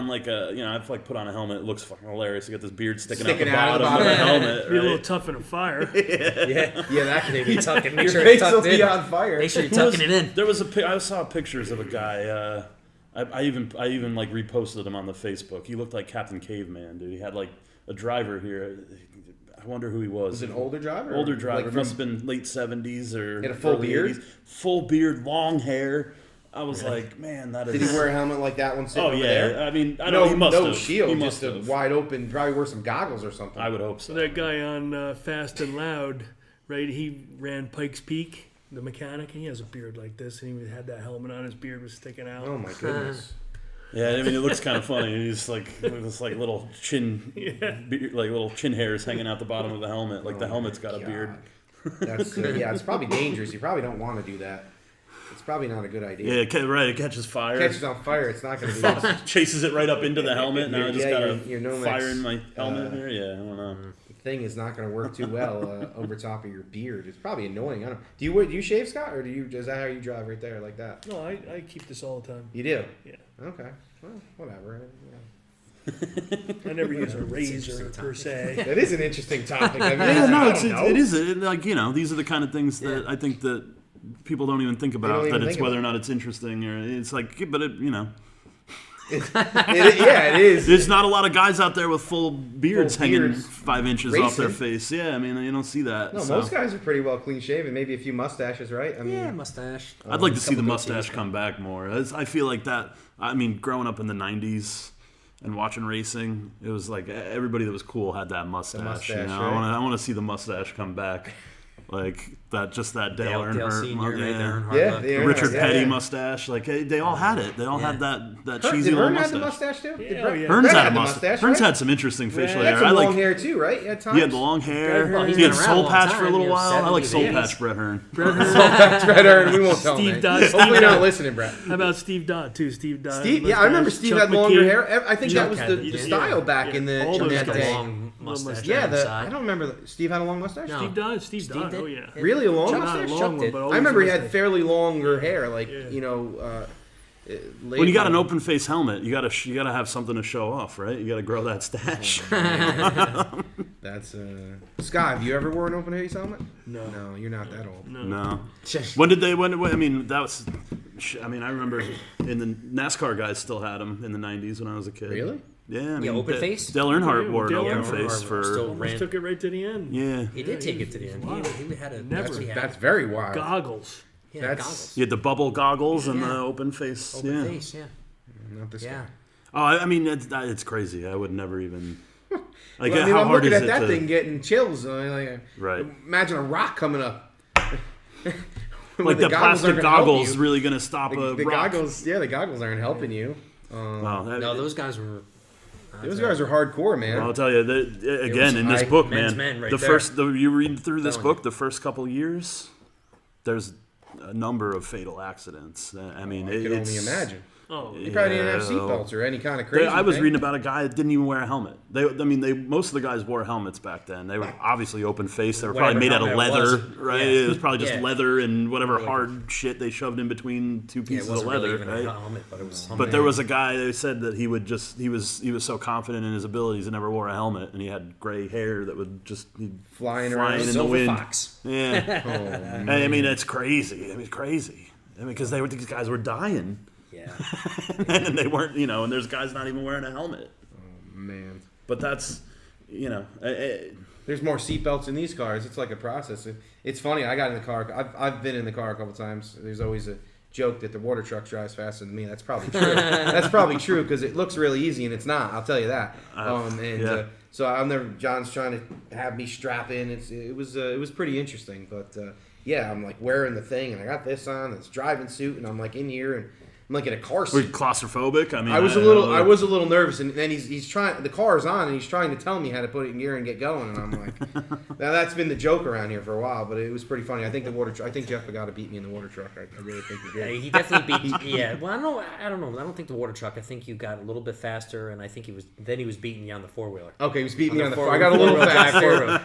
like I've put on a helmet. It looks fucking hilarious. You got this beard sticking out the out bottom of the helmet. Be a little Right? tough in a fire. Yeah. Yeah, that could Maybe tucking. Make Your sure it's face will tucked be in. on fire. Make sure you're tucking it in. There was I saw pictures of a guy. I even like reposted him on the Facebook. He looked like Captain Caveman, dude. He had like a driver here. I wonder who he was. Was it an older driver? Older driver. Like Must have been late 70s or He had a full early beard? 80s. Full beard, long hair. I was like, man, that is. Did he wear a helmet like that one sitting Oh over yeah, there? I mean, I know he must no have. shield, He just must a have. wide open. Probably wear some goggles or something. I would hope So so. that guy on Fast and Loud, right? He ran Pikes Peak, the mechanic, and he has a beard like this, and he had that helmet on. His beard was sticking out. Oh my goodness. Yeah, I mean, it looks kind of funny. He's like with this like little chin, beard, like little chin hairs hanging out the bottom of the helmet. Like the helmet's got a beard. That's it's probably dangerous. You probably don't want to do that. It's probably not a good idea. Yeah, right. It catches fire. Catches on fire. It's not going to be awesome. Chases it right up into the helmet. Now I just got your Nomex, fire in my helmet here. Yeah, I don't know. The thing is not going to work too well over top of your beard. It's probably annoying. I don't. Do you shave, Scott, or is that how you drive right there like that? No, I keep this all the time. You do. Yeah. Okay. Well, whatever. I never use a razor per se. That is an interesting topic. I mean, Yeah, no, I don't know. it is like these are the kind of things that I think that people don't even think about. even That it's think whether or about not it's interesting or it's like, but It is. There's not a lot of guys out there with full beards Full hanging beards 5 inches off their racing. face. Yeah, I mean, you don't see that. No, so. most guys are pretty well clean shaven. Maybe a few mustaches, right? I mean, Yeah, mustache. I'd like to see the couple mustache goatees. come back more. I feel like that. I mean, growing up in the '90s and watching racing, it was like everybody that was cool had that mustache. mustache, you know? right? I want to see the mustache come back, like that. Just that Dale Dale Earnhardt, Senior, right there. Earnhardt Yeah, look. the Earnhardt, Richard yeah, Petty yeah. mustache. Like they all had it. They all had that cheesy Did little Hearn have the mustache. mustache too? Did Yeah, Brett- yeah. Hearns Brett had a the mustache. Hearns right? had some interesting facial He had hair. some I long like. hair too, right? At times. He had the long hair. Well, he's He had been around a soul long patch time, for a little you know, while. I like 70s, soul 80s. patch, Brett Hearn. Brett Hearn. We won't tell Steve him. Dodd. Hopefully Steve you're not Dodd. listening, Brett. How about Steve Dodd too? Steve Dodd. Steve, yeah, I remember mustache. Steve Chuck had longer McKee. hair. I think that Chuck was had the it, yeah. style back Yeah. in the All in those that guys. day. Long mustache. Yeah, on the side. I don't remember. Steve had a long mustache. No. Steve Dodd. Steve Steve Dodd. did? Oh yeah. Really, a long Chuck- Not a mustache. long Chuck one, did. but I always remember a he had mustache. fairly longer hair, like Yeah. When you got an open face helmet, you gotta have something to show off, right? You gotta grow that stash. That's Scott. Have you ever worn an open face helmet? No. No, you're not that old. No. When did they? When? I mean, that was. I mean, I remember in the NASCAR guys still had them in the '90s when I was a kid. Really? Yeah. I mean, open face? Dale Earnhardt Yeah, wore an Dale open Earnhardt face for. still Almost ran. took it right to the end. Yeah. He did take it to the end. Wow. He had a Never. actually had That's very wild. Goggles. yeah, that's- goggles. You had the bubble goggles and Yeah. the open face. Open yeah. face, yeah. Not this Yeah. guy. Oh, I mean, it's crazy. I would never even. Like, Well, I mean, how I'm hard looking is at it that to? thing getting chills. Like, Right. Imagine a rock coming up. Like the plastic goggles really gonna stop The, a the rock. goggles, yeah, the goggles aren't helping you. Wow, No, those guys were. Those guys are hardcore, man. I'll tell you that, again in this high book, men's man. men right the there. first, you read through this Telling book, the first couple years, there's a number of fatal accidents. I mean, I can it's only imagine. Oh, They probably didn't have Yeah. seatbelts or any kind of crazy. I was thing. reading about a guy that didn't even wear a helmet. Most of the guys wore helmets back then. They were obviously open face. They were probably Whatever made out of helmet it leather, was. right? Yeah. It was probably just Yeah. leather and whatever hard shit they shoved in between two Yeah, it pieces of wasn't leather, really even right? a helmet, but it was something. But there was a guy that said that he was so confident in his abilities and never wore a helmet, and he had gray hair that would just he'd Flying flying around. in the Silver wind. Fox. Yeah, Oh, and I mean it's crazy. I mean it's crazy. I mean because these guys were dying, Yeah. and they weren't, and there's guys not even wearing a helmet. man. But that's, That There's more seatbelts in these cars. It's like a process. It's funny. I got in the car. I've been in the car a couple times. There's always a joke that the water truck drives faster than me. That's probably true. That's probably true because it looks really easy and it's not. I'll tell you that. So I'll never. John's trying to have me strap in. It was pretty interesting. But yeah, I'm like wearing the thing and I got this on. It's driving suit and I'm like in here and I'm like in a car seat. Were you claustrophobic? I mean, I was a little nervous, and then he's trying. The car's on, and he's trying to tell me how to put it in gear and get going. And I'm like, now that's been the joke around here for a while, but it was pretty funny. I think I think Jeff got to beat me in the water truck. I really think he did. He definitely beat. Yeah. Well, I don't know. I don't think the water truck. I think you got a little bit faster, and I think he was beating you on the 4-wheeler. Okay, he was beating me on the 4-wheeler. I got a little faster.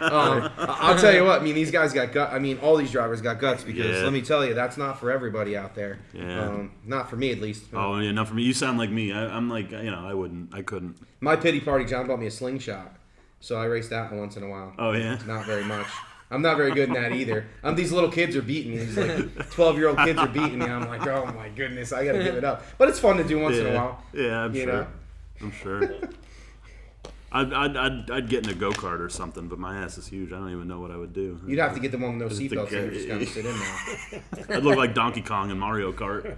I'll tell you what. I mean, these guys got gut. I mean, all these drivers got guts because let me tell you, that's not for everybody out there. Yeah. Not for me at least. Oh yeah. Not for me. You sound like me. I'm like, I couldn't. My pity party, John bought me a slingshot, so I raced that once in a while. Oh yeah. Not very much. I'm not very good in that either. These little kids are beating me. These like 12-year-old kids are beating me. I'm like, oh my goodness, I gotta give it up. But it's fun to do once in a while. Yeah, I'm sure. I'd get in a go-kart or something, but my ass is huge. I don't even know what I would do. You'd have to get the one with no seatbelts, so you're just gonna sit in there. I'd look like Donkey Kong in Mario Kart.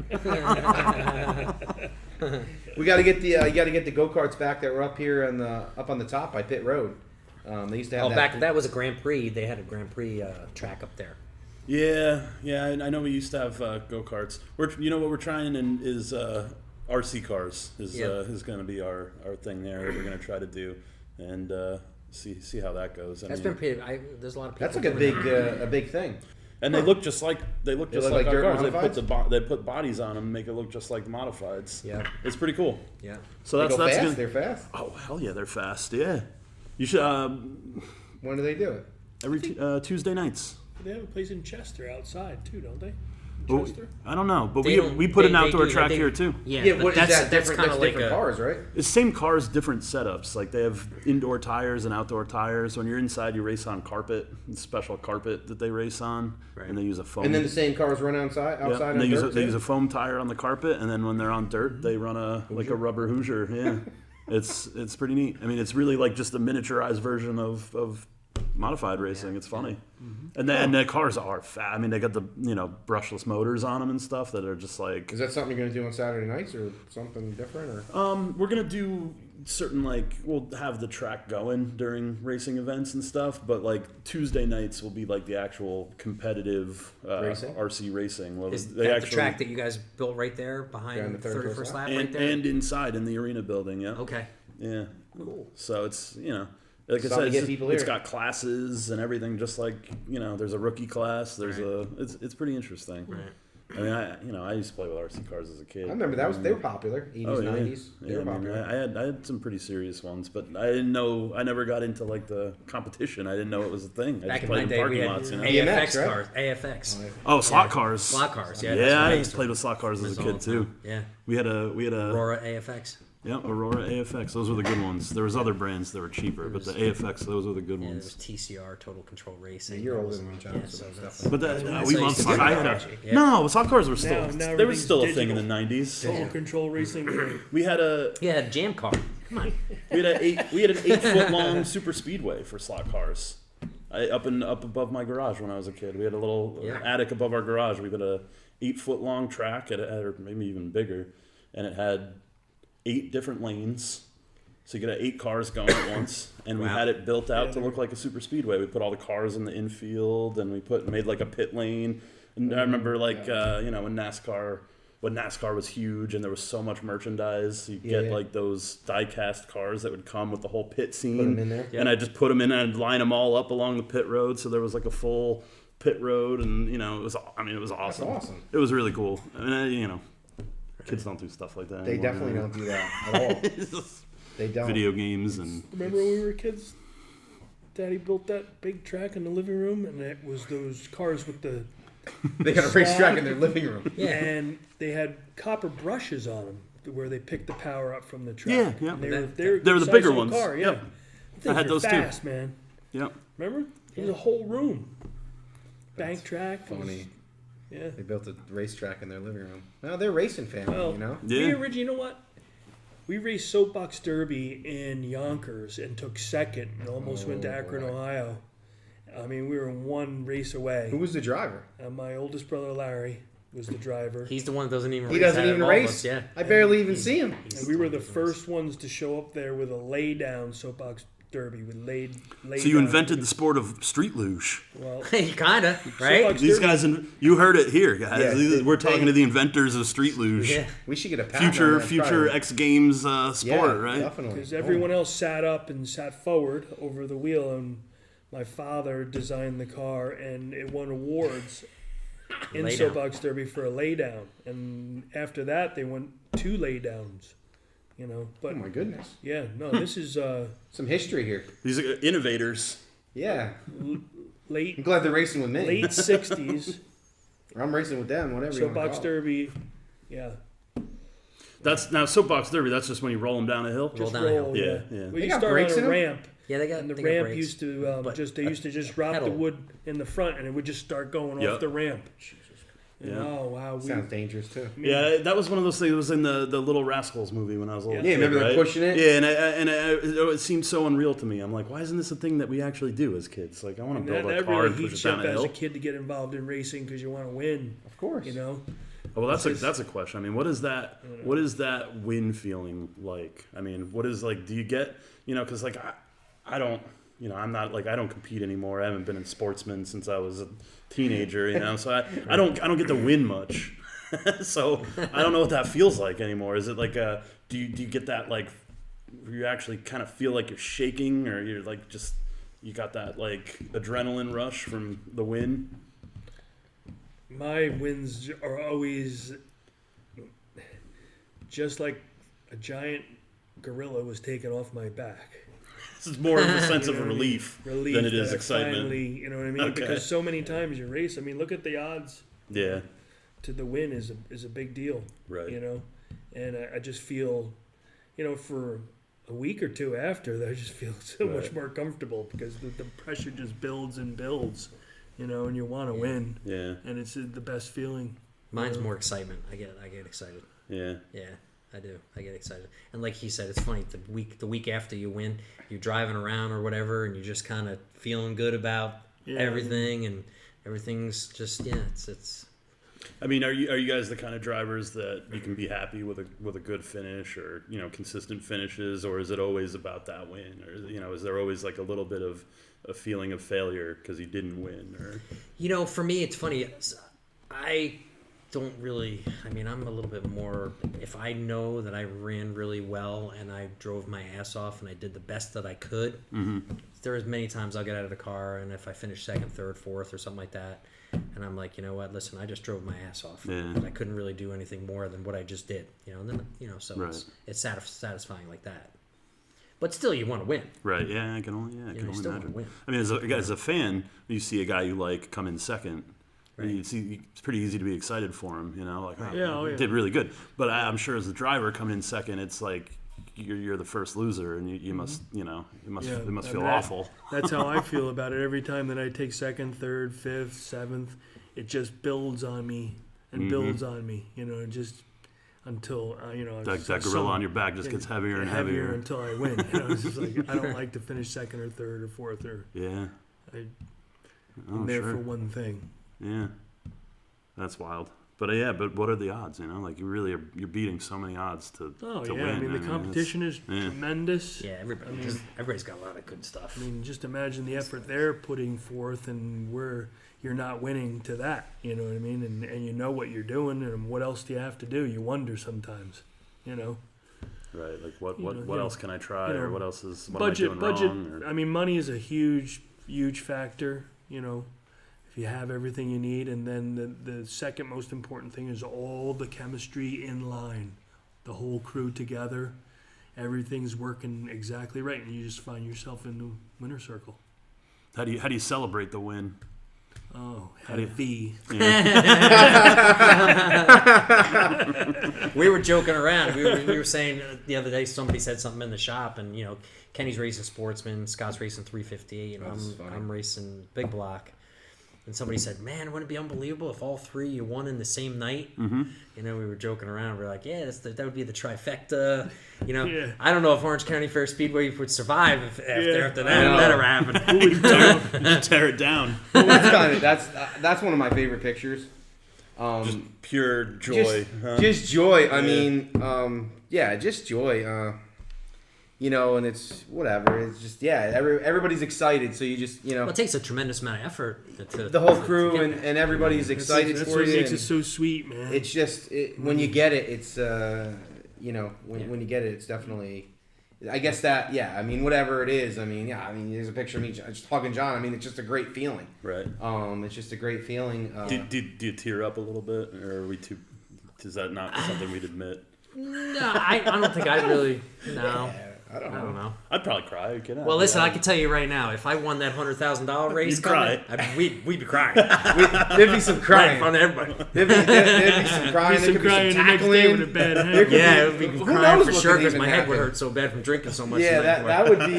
We got to get the go-karts back that were up here up on the top by Pit Road. They used to have that was a Grand Prix. They had a Grand Prix track up there. Yeah, I know we used to have go-karts. What we're trying is RC cars is going to be our thing there that we're going to try to do and see how that goes. That's been pretty. There's a lot of people. That's like a big thing. And they look just like our cars. Modifieds? They put bodies on them and make it look just like the modifieds. Yeah, it's pretty cool. Yeah. So that's fast. Good. They're fast. Oh hell yeah, they're fast. Yeah. You should. When do they do it? Every Tuesday nights. They have a place in Chester outside too, don't they? Chester? I don't know, but we put an outdoor track here too. Yeah, but that's different cars, right? It's same cars, different setups. Like they have indoor tires and outdoor tires. When you're inside, you race on carpet, special carpet that they race on, right. And they use a foam. And then the same cars run outside. And on they dirt, use a foam tire on the carpet, and then when they're on dirt, they run a rubber Hoosier. Yeah, it's pretty neat. I mean, it's really like just a miniaturized version of modified racing. It's funny. And the cars are fat. I mean, they got the brushless motors on them and stuff that are just like. Is that something you're gonna do on Saturday nights or something different? Or we're gonna do certain we'll have the track going during racing events and stuff, but like Tuesday nights will be like the actual competitive RC racing. Well, is that the track that you guys built right there behind the 31st lap, right there? And inside in the arena building. Yeah. Okay. Yeah. Cool. So it's like I said, it's got classes and everything. Just like there's a rookie class. There's it's pretty interesting. Right. I mean, I used to play with RC cars as a kid. I remember they were popular, 80s, 90s. They were popular. I had some pretty serious ones, but I didn't know. I never got into like the competition. I didn't know it was a thing. I Back just in played my in day, parking we had lots. AFX cars. AFX. Oh, slot cars. Slot cars. Yeah. Yeah, I played with slot cars as a kid too. Yeah. We had a Aurora AFX. Yeah, Aurora AFX. Those were the good ones. There was other brands that were cheaper, but the AFX, those were the good ones. There was TCR, Total Control Racing. You're older than me, John. But we loved slot cars. No, slot cars were still. They were still a thing in the 90s. Total Control Racing. We had a jam car. Come on. We had an 8-foot long super speedway for slot cars. Up above my garage when I was a kid. We had a little attic above our garage. We had a 8-foot long track, or maybe even bigger, and it had 8 different lanes, so you could have 8 cars going at once, and we had it built out to look like a super speedway. We put all the cars in the infield, and we made like a pit lane. And I remember when NASCAR was huge, and there was so much merchandise. You get like those die-cast cars that would come with the whole pit scene. Put them in there. And I just put them in and I'd line them all up along the pit road, so there was like a full pit road, and it was awesome. That's awesome. It was really cool. I mean, kids don't do stuff like that They anymore. definitely don't do that at all. They don't. Video games and... Remember when we were kids? Daddy built that big track in the living room, and it was those cars with the... They got a racetrack in their living room. Yeah. And they had copper brushes on them where they picked the power up from the track. Yeah. And they were the bigger ones. Car, yeah. Yep. I had those fast, too. Man. Yep. Remember? It was a whole room. Bank track. Funny. Yeah. They built a racetrack in their living room. Well, they're racing family, Well, Yeah. we originally, you know what? We raced Soapbox Derby in Yonkers and took second and almost went to Akron, Ohio. I mean, we were one race away. Who was the driver? My oldest brother, Larry, was the driver. He's the one that doesn't even race. He doesn't even race? Yeah. I barely even see him. And we were the first ones to show up there with a lay-down Soapbox Derby. We laid So you down. invented the sport of street luge. Well, kind of, right? Soapbox These Derby- guys, you heard it here, guys. Yeah, We're talking to the inventors of street luge. Yeah. We should get a patent Future on that. future X Games sport, Yeah, right? definitely. Because everyone else sat up and sat forward over the wheel, and my father designed the car, and it won awards in Lay down. Soapbox Derby for a laydown. And after that, they went 2 laydowns. You know, but Oh my goodness. yeah, no, this is Some history here. These are innovators. Yeah. late I'm glad they're racing with me. late 60s Or I'm racing with them, whatever you want Soapbox to call it. Derby. Yeah, That's now Soapbox Derby. That's just when you roll them down a hill. Roll just down a hill. roll. Yeah, Yeah, yeah. Well, They you got start brakes on in a 'em? ramp. Yeah, they got. And the they got ramp brakes. used to But they used to just drop the pedal. wood in the front, and it would just start going Yep. off the ramp. And, Yeah. oh wow, we, Sounds dangerous too. Yeah, that was one of those things that was in the Little Rascals movie when I was a little Yeah, kid, remember right? them pushing it? Yeah, and it seemed so unreal to me. I'm like, why isn't this a thing that we actually do as kids? Like, I want to that, build a that car really and push heats it you down up a as a hill. kid to get involved in racing because you want to win. Of course. You know, Oh, well, that's a question. I mean, what is that win feeling like? I mean, what is like? Do you get because like I don't I'm not like I don't compete anymore. I haven't been in sportsman since I was a teenager. So I don't get to win much. So I don't know what that feels like anymore. Is it like do you get that like where you actually kind of feel like you're shaking or you're like just you got that like adrenaline rush from the win? my wins are always just like a giant gorilla was taken off my back. This is more of a sense You of know what I mean? relief Relief than it that is I excitement. Finally, you know what I mean? Okay. Because so many times you race. I mean, look at the odds Yeah, to the win is a big deal. right. You know, and I just feel, for a week or two after that, I just feel so much Right. more comfortable because the pressure just builds and builds, and you want to win, Yeah, and it's the best feeling. Mine's more excitement. I get excited. yeah. Yeah, I do. I get excited. And like he said, it's funny. The week after you win, you're driving around or whatever, and you're just kind of feeling good about Yeah. everything, and everything's just it's. I mean, are you guys the kind of drivers that you can be happy with a good finish or consistent finishes, or is it always about that win, or is there always like a little bit of a feeling of failure because you didn't win, or For me, it's funny. I don't really. I mean, I'm a little bit more. If I know that I ran really well and I drove my ass off and I did the best that I could, there's many times I'll get out of the car and if I finish second, third, fourth, or something like that, and I'm like, you know what? Listen, I just drove my ass off. Yeah. And I couldn't really do anything more than what I just did. And then so Right. it's satisfying like that. But still, you want to win. right? Yeah, I can only You still want to imagine. win. I mean, as a fan, you see a guy you like come in second. Right. You see, it's pretty easy to be excited for him, like, oh, Yeah, oh, yeah. did really good. But I'm sure as a driver coming in second, it's like you're the first loser, and you must, it must Yeah, feel that- awful. That's how I feel about it. Every time that I take second, third, fifth, seventh, it just builds on me and builds on me. Just until That gorilla on your back just gets heavier and heavier. until I win. It's just like I don't like to finish second or third or fourth or Yeah. I'm Oh, there sure. for one thing. Yeah, that's wild. But but what are the odds? Like you're beating so many odds to Oh to yeah, win. I mean the it's- competition is yeah. tremendous. Yeah, everybody's got a lot of good stuff. I mean, just imagine the effort they're putting forth, and where you're not winning to that. You know what I mean? And you know what you're doing, and what else do you have to do? You wonder sometimes. Right. Like what yeah. else can I try, or what else is what budget. am I doing wrong? Or, I mean, money is a huge factor. If you have everything you need, and then the second most important thing is all the chemistry in line, the whole crew together, everything's working exactly right, and you just find yourself in the winner circle. how do you celebrate the win? Oh, do you- heavy. We were joking around. We were saying the other day, somebody said something in the shop, and Kenny's racing Sportsman, Scott's racing 350, Oh, this is funny. I'm racing Big Block, And somebody said, "Man, wouldn't it be unbelievable if all three you won in the same night?" Mm-hmm. You know, we were joking around. We're like, "Yeah, that would be the trifecta." You know, Yeah. I don't know if Orange County Fair Speedway would survive after that ever happened. Tear it down. Well, that's one of my favorite pictures. Just pure joy. Just joy. I mean, just joy. You know, and it's whatever. It's just everybody's excited. So you just Well, it takes a tremendous amount of effort. The whole crew and everybody's excited That's for what you. makes it so sweet, man. It's just when you get it, it's when you get it, it's definitely. I guess that I mean whatever it is. I mean there's a picture of me just hugging John. I mean it's just a great feeling. Right. It's just a great feeling. Do you tear up a little bit, or are we too? Is that not something we'd admit? No, I don't think I really. No. I don't know. I'd probably cry. Well, listen, I can tell you right now, if I won that $100,000 race, You'd cry. we'd be crying. There'd be some crying in front of everybody. There'd be some crying. There could be some the next day with a tackling. bad head. Yeah, it would be Who crying knows for what sure could because even my head would happen? hurt so bad from drinking so much. Yeah, the night that would be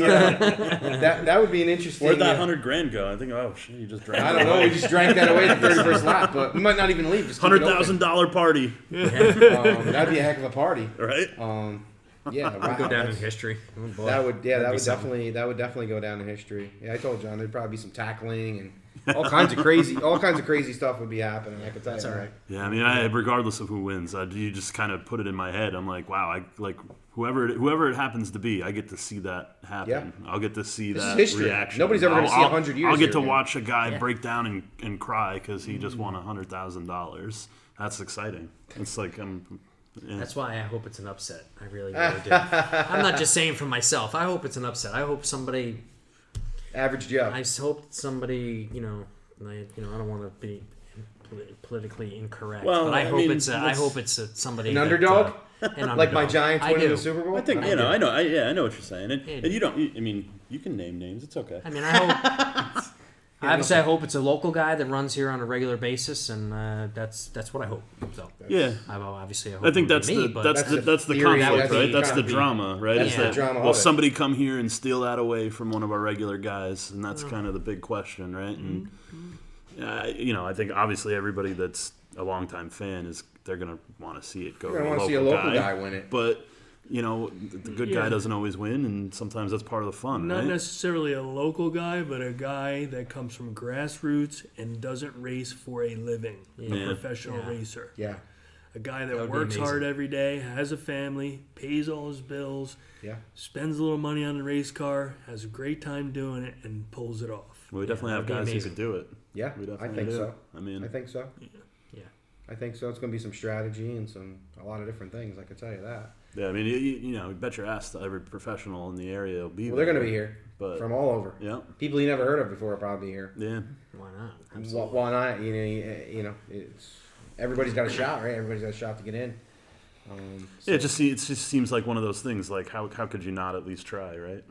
that would be an interesting. Where'd that $100,000 go? I think, oh shit, you just drank. I don't know. We just drank that away the 31st lap, but we might not even leave. Just keep it open. $100,000 party, That'd be a heck of a party. right? Yeah, wow, go down in that's- history. Oh, boy. That would be something. definitely go down in history. Yeah, I told John there'd probably be some tackling and all kinds of crazy stuff would be happening. I can tell you. That's all right. Yeah, I mean, regardless of who wins, you just kind of put it in my head. I'm like, wow, whoever it happens to be, I get to see that happen. Yeah. I'll get to see This that is history. reaction. Nobody's ever gonna see 100 years I'll get here to again. watch a guy break down and cry because he just won $100,000. That's exciting. It's like That's why I hope it's an upset. I really do. I'm not just saying for myself. I hope it's an upset. I hope somebody. Average Joe. I hope somebody. I don't want to be politically incorrect, Well, but I hope mean, it's somebody. An underdog? An underdog. Like my Giants I winning do. the Super Bowl. I think I know. I know what you're saying, and Yeah. you don't. I mean, you can name names. It's okay. I mean, I hope. Obviously, I hope it's a local guy that runs here on a regular basis, and that's what I hope. So Yeah. I hope I think it would that's be the me, but that's the theory, conflict, that's right? the That's the conflict. drama, right? That's Is the that drama will of it. somebody come here and steal that away from one of our regular guys? And that's kind of the big question, right? And I think obviously everybody that's a longtime fan they're gonna want to see it go. You're gonna to want to see a local guy win it. but the good guy doesn't always win, and sometimes that's part of the fun, Not right? necessarily a local guy, but a guy that comes from grassroots and doesn't race for a living. Yeah. A professional Yeah. racer. Yeah. A guy That that would be works amazing. hard every day, has a family, pays all his bills, Yeah. spends a little money on the race car, has a great time doing it, and pulls it off. Well, we definitely have that'd be guys who amazing. could do it. Yeah. We I definitely think do. so. I mean, I think so. Yeah. I think so. It's going to be some strategy and a lot of different things. I can tell you that. yeah. I mean, you bet your ass that every professional in the area will be. Well, they're there, going to be here but from all over. yeah, People you never heard of before will probably be here. yeah. Why not? Absolutely. Why not? It's everybody's got a shot, right? Everybody's got a shot to get in. Yeah, it just seems like one of those things. Like, how could you not at least try, right?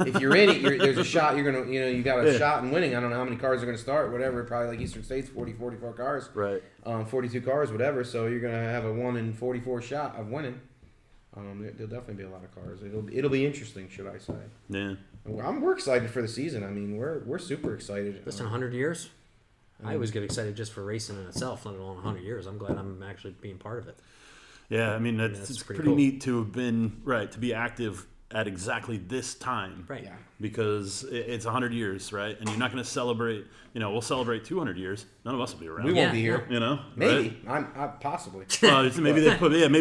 If you're in it, there's a shot. You're gonna, you got a shot in winning. I don't know how many cars are gonna start. Whatever, probably like Eastern State's 40, 44 cars, Right. 42 cars, whatever. So you're gonna have a 1 in 44 shot of winning. There'll definitely be a lot of cars. It'll be interesting, should I say? Yeah. We're excited for the season. I mean, we're super excited. Listen, 100 years. I always get excited just for racing in itself, let alone 100 years. I'm glad I'm actually being part of it. Yeah, I mean, that's it's pretty pretty cool. neat to have been to be active at exactly this time, Right. Yeah. Because it's 100 years, right? And you're not going to celebrate. We'll celebrate 200 years. None of us will be around. We won't Yeah, be here. right? Maybe. I'm possibly. Maybe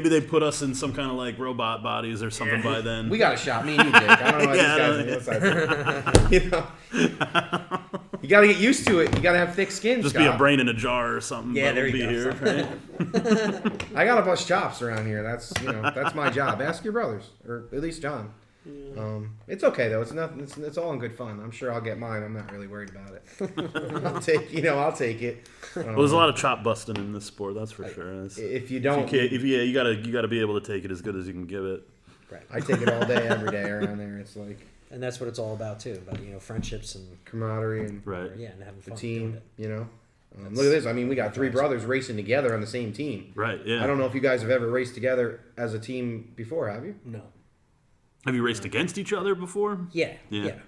they put us in some kind of like robot bodies or something by then. We got a shot. Me and you, Jake. I don't know about Yeah, these guys on the outside. You got to get used to it. You got to have thick skin. Just Scott. be a brain in a jar or something. Yeah, but there we'll you be go. here, right? I got to bust chops around here. That's my job. Ask your brothers, or at least John. It's okay though. It's nothing. It's all in good fun. I'm sure I'll get mine. I'm not really worried about it. I'll take it. Well, there's a lot of chop busting in this sport, that's for sure. If you don't, You gotta be able to take it as good as you can give it. right. I take it all day, every day around there. It's like And that's what it's all about, too, about, friendships and, camaraderie and Right. and having the fun. team. doing it. Look at this. I mean, we got 3 brothers racing together on the same team. Right. Yeah. I don't know if you guys have ever raced together as a team before, have you? No. Have you raced against each other before? Yeah.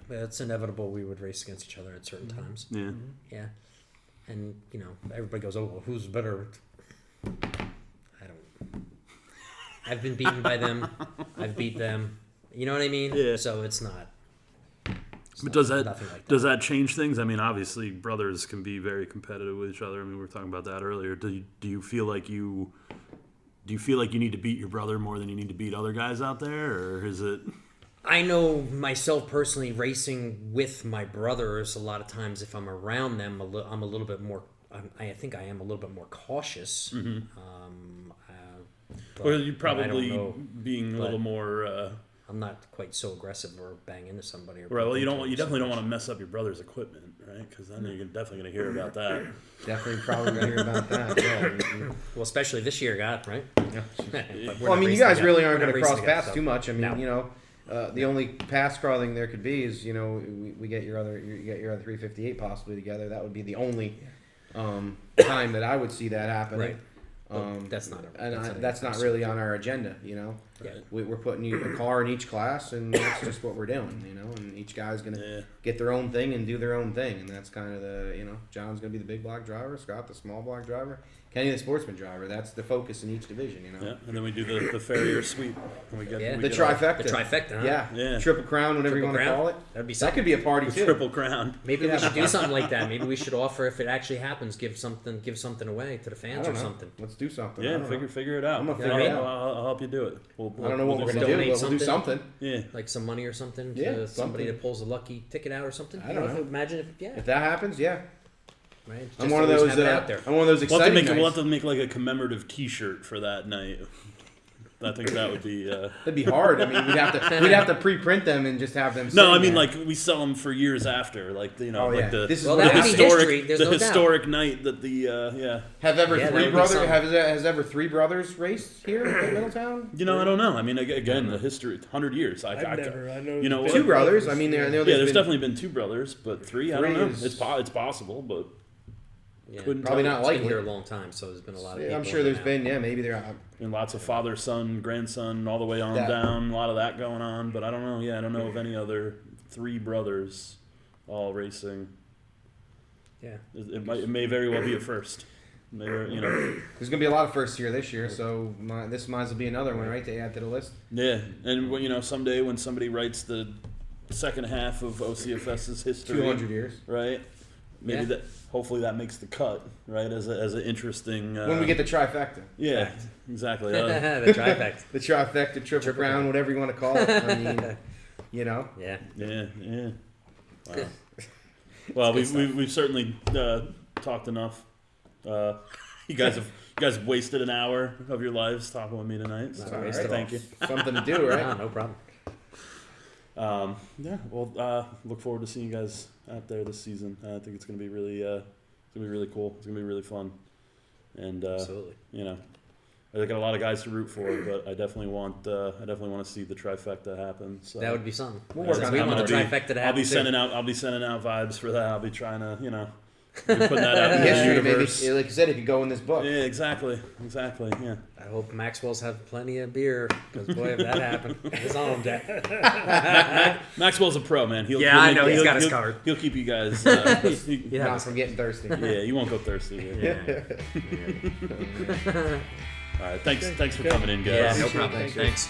It's inevitable we would race against each other at certain times. Yeah. Yeah. And, everybody goes, oh, well, who's better? I've been beaten by them. I've beat them. You know what I mean? Yeah. So it's not. But does that change things? I mean, obviously, brothers can be very competitive with each other. I mean, we were talking about that earlier. Do you feel like you need to beat your brother more than you need to beat other guys out there, or is it? I know myself personally, racing with my brothers, a lot of times if I'm around them, I'm a little bit more. I think I am a little bit more cautious. Mm-hmm. Or you probably being a little more. I'm not quite so aggressive or bang into somebody. Or right. Well, you definitely don't want to mess up your brother's equipment, right? Because then you're definitely going to hear about that. Definitely, probably going to hear about that. Yeah. Well, especially this year, right? Yeah. Well, I mean, you guys really aren't going to cross paths too much. I mean, the only pass crawling there could be is we get your other 358 possibly together. That would be the only time that I would see that happen. Right. That's not really on our agenda, Yeah. We're putting a car in each class, and that's just what we're doing, and each guy's gonna get their own thing and do their own thing, and that's kind of John's gonna be the big block driver, Scott the small block driver, Kenny the sportsman driver. That's the focus in each division, Yeah, and then we do the Ferrier sweep. And we get the trifecta. The trifecta, huh? Yeah. Triple crown, whatever you want to call it. That'd be that something. could be a party too. Triple crown. Maybe we should do something like that. Maybe we should offer, if it actually happens, give something away to the fans or something. Let's do something. Yeah, figure it out. I'm gonna figure it out. I'll help you do it. I don't know what we're gonna do, but we'll do something. Yeah, like some money or something to Yeah, somebody that pulls a lucky ticket out or something. I don't know. Imagine if that happens, yeah. Right? I'm one of those. I'm one of those exciting. We'll have to make like a commemorative T-shirt for that night. I think that would be. That'd be hard. I mean, we'd have to pre-print them and just have them. No, I mean like we sell them for years after, like like the historic night that the Has ever three brothers raced here at Middletown? I don't know. I mean, again, the history, 100 years. I've never. I know. Two brothers. I mean, there's definitely been two brothers, but three. I don't know. It's possible, but. Yeah, probably not likely. It's been here a long time, so there's been a lot of people. I'm sure there's been, maybe there are. And lots of father, son, grandson, all the way on down. A lot of that going on, but I don't know. Yeah, I don't know of any other three brothers all racing. Yeah, it may very well be a first. There's gonna be a lot of firsts here this year, so this might as well be another one, right? To add to the list. Yeah, and someday when somebody writes the second half of OCFS's history, 200 years, right? Maybe that. Hopefully that makes the cut, right? As an interesting. When we get the trifecta. Yeah, exactly. The trifecta. The trifecta, triple crown, whatever you want to call it. I mean, Yeah. Yeah. Wow. Well, we've certainly talked enough. You guys have wasted an hour of your lives talking with me tonight. So right. Thank you. Something to do, right? No problem. Well, look forward to seeing you guys out there this season. I think it's gonna be really cool. It's gonna be really fun, and absolutely. I got a lot of guys to root for, but I definitely want to see the trifecta happen. So that would be something. We want the trifecta to happen. I'll be sending out vibes for that. I'll be trying to putting that out in the universe. Maybe, like you said, it could go in this book. Yeah, exactly. Yeah. I hope Maxwell's have plenty of beer, because boy, if that happened, it's on him. Maxwell's a pro, man. I know he's got his covered. He'll keep you guys not from getting thirsty. Yeah, you won't go thirsty. Yeah. All right, thanks for coming in, guys. Yeah, no problem. Thanks.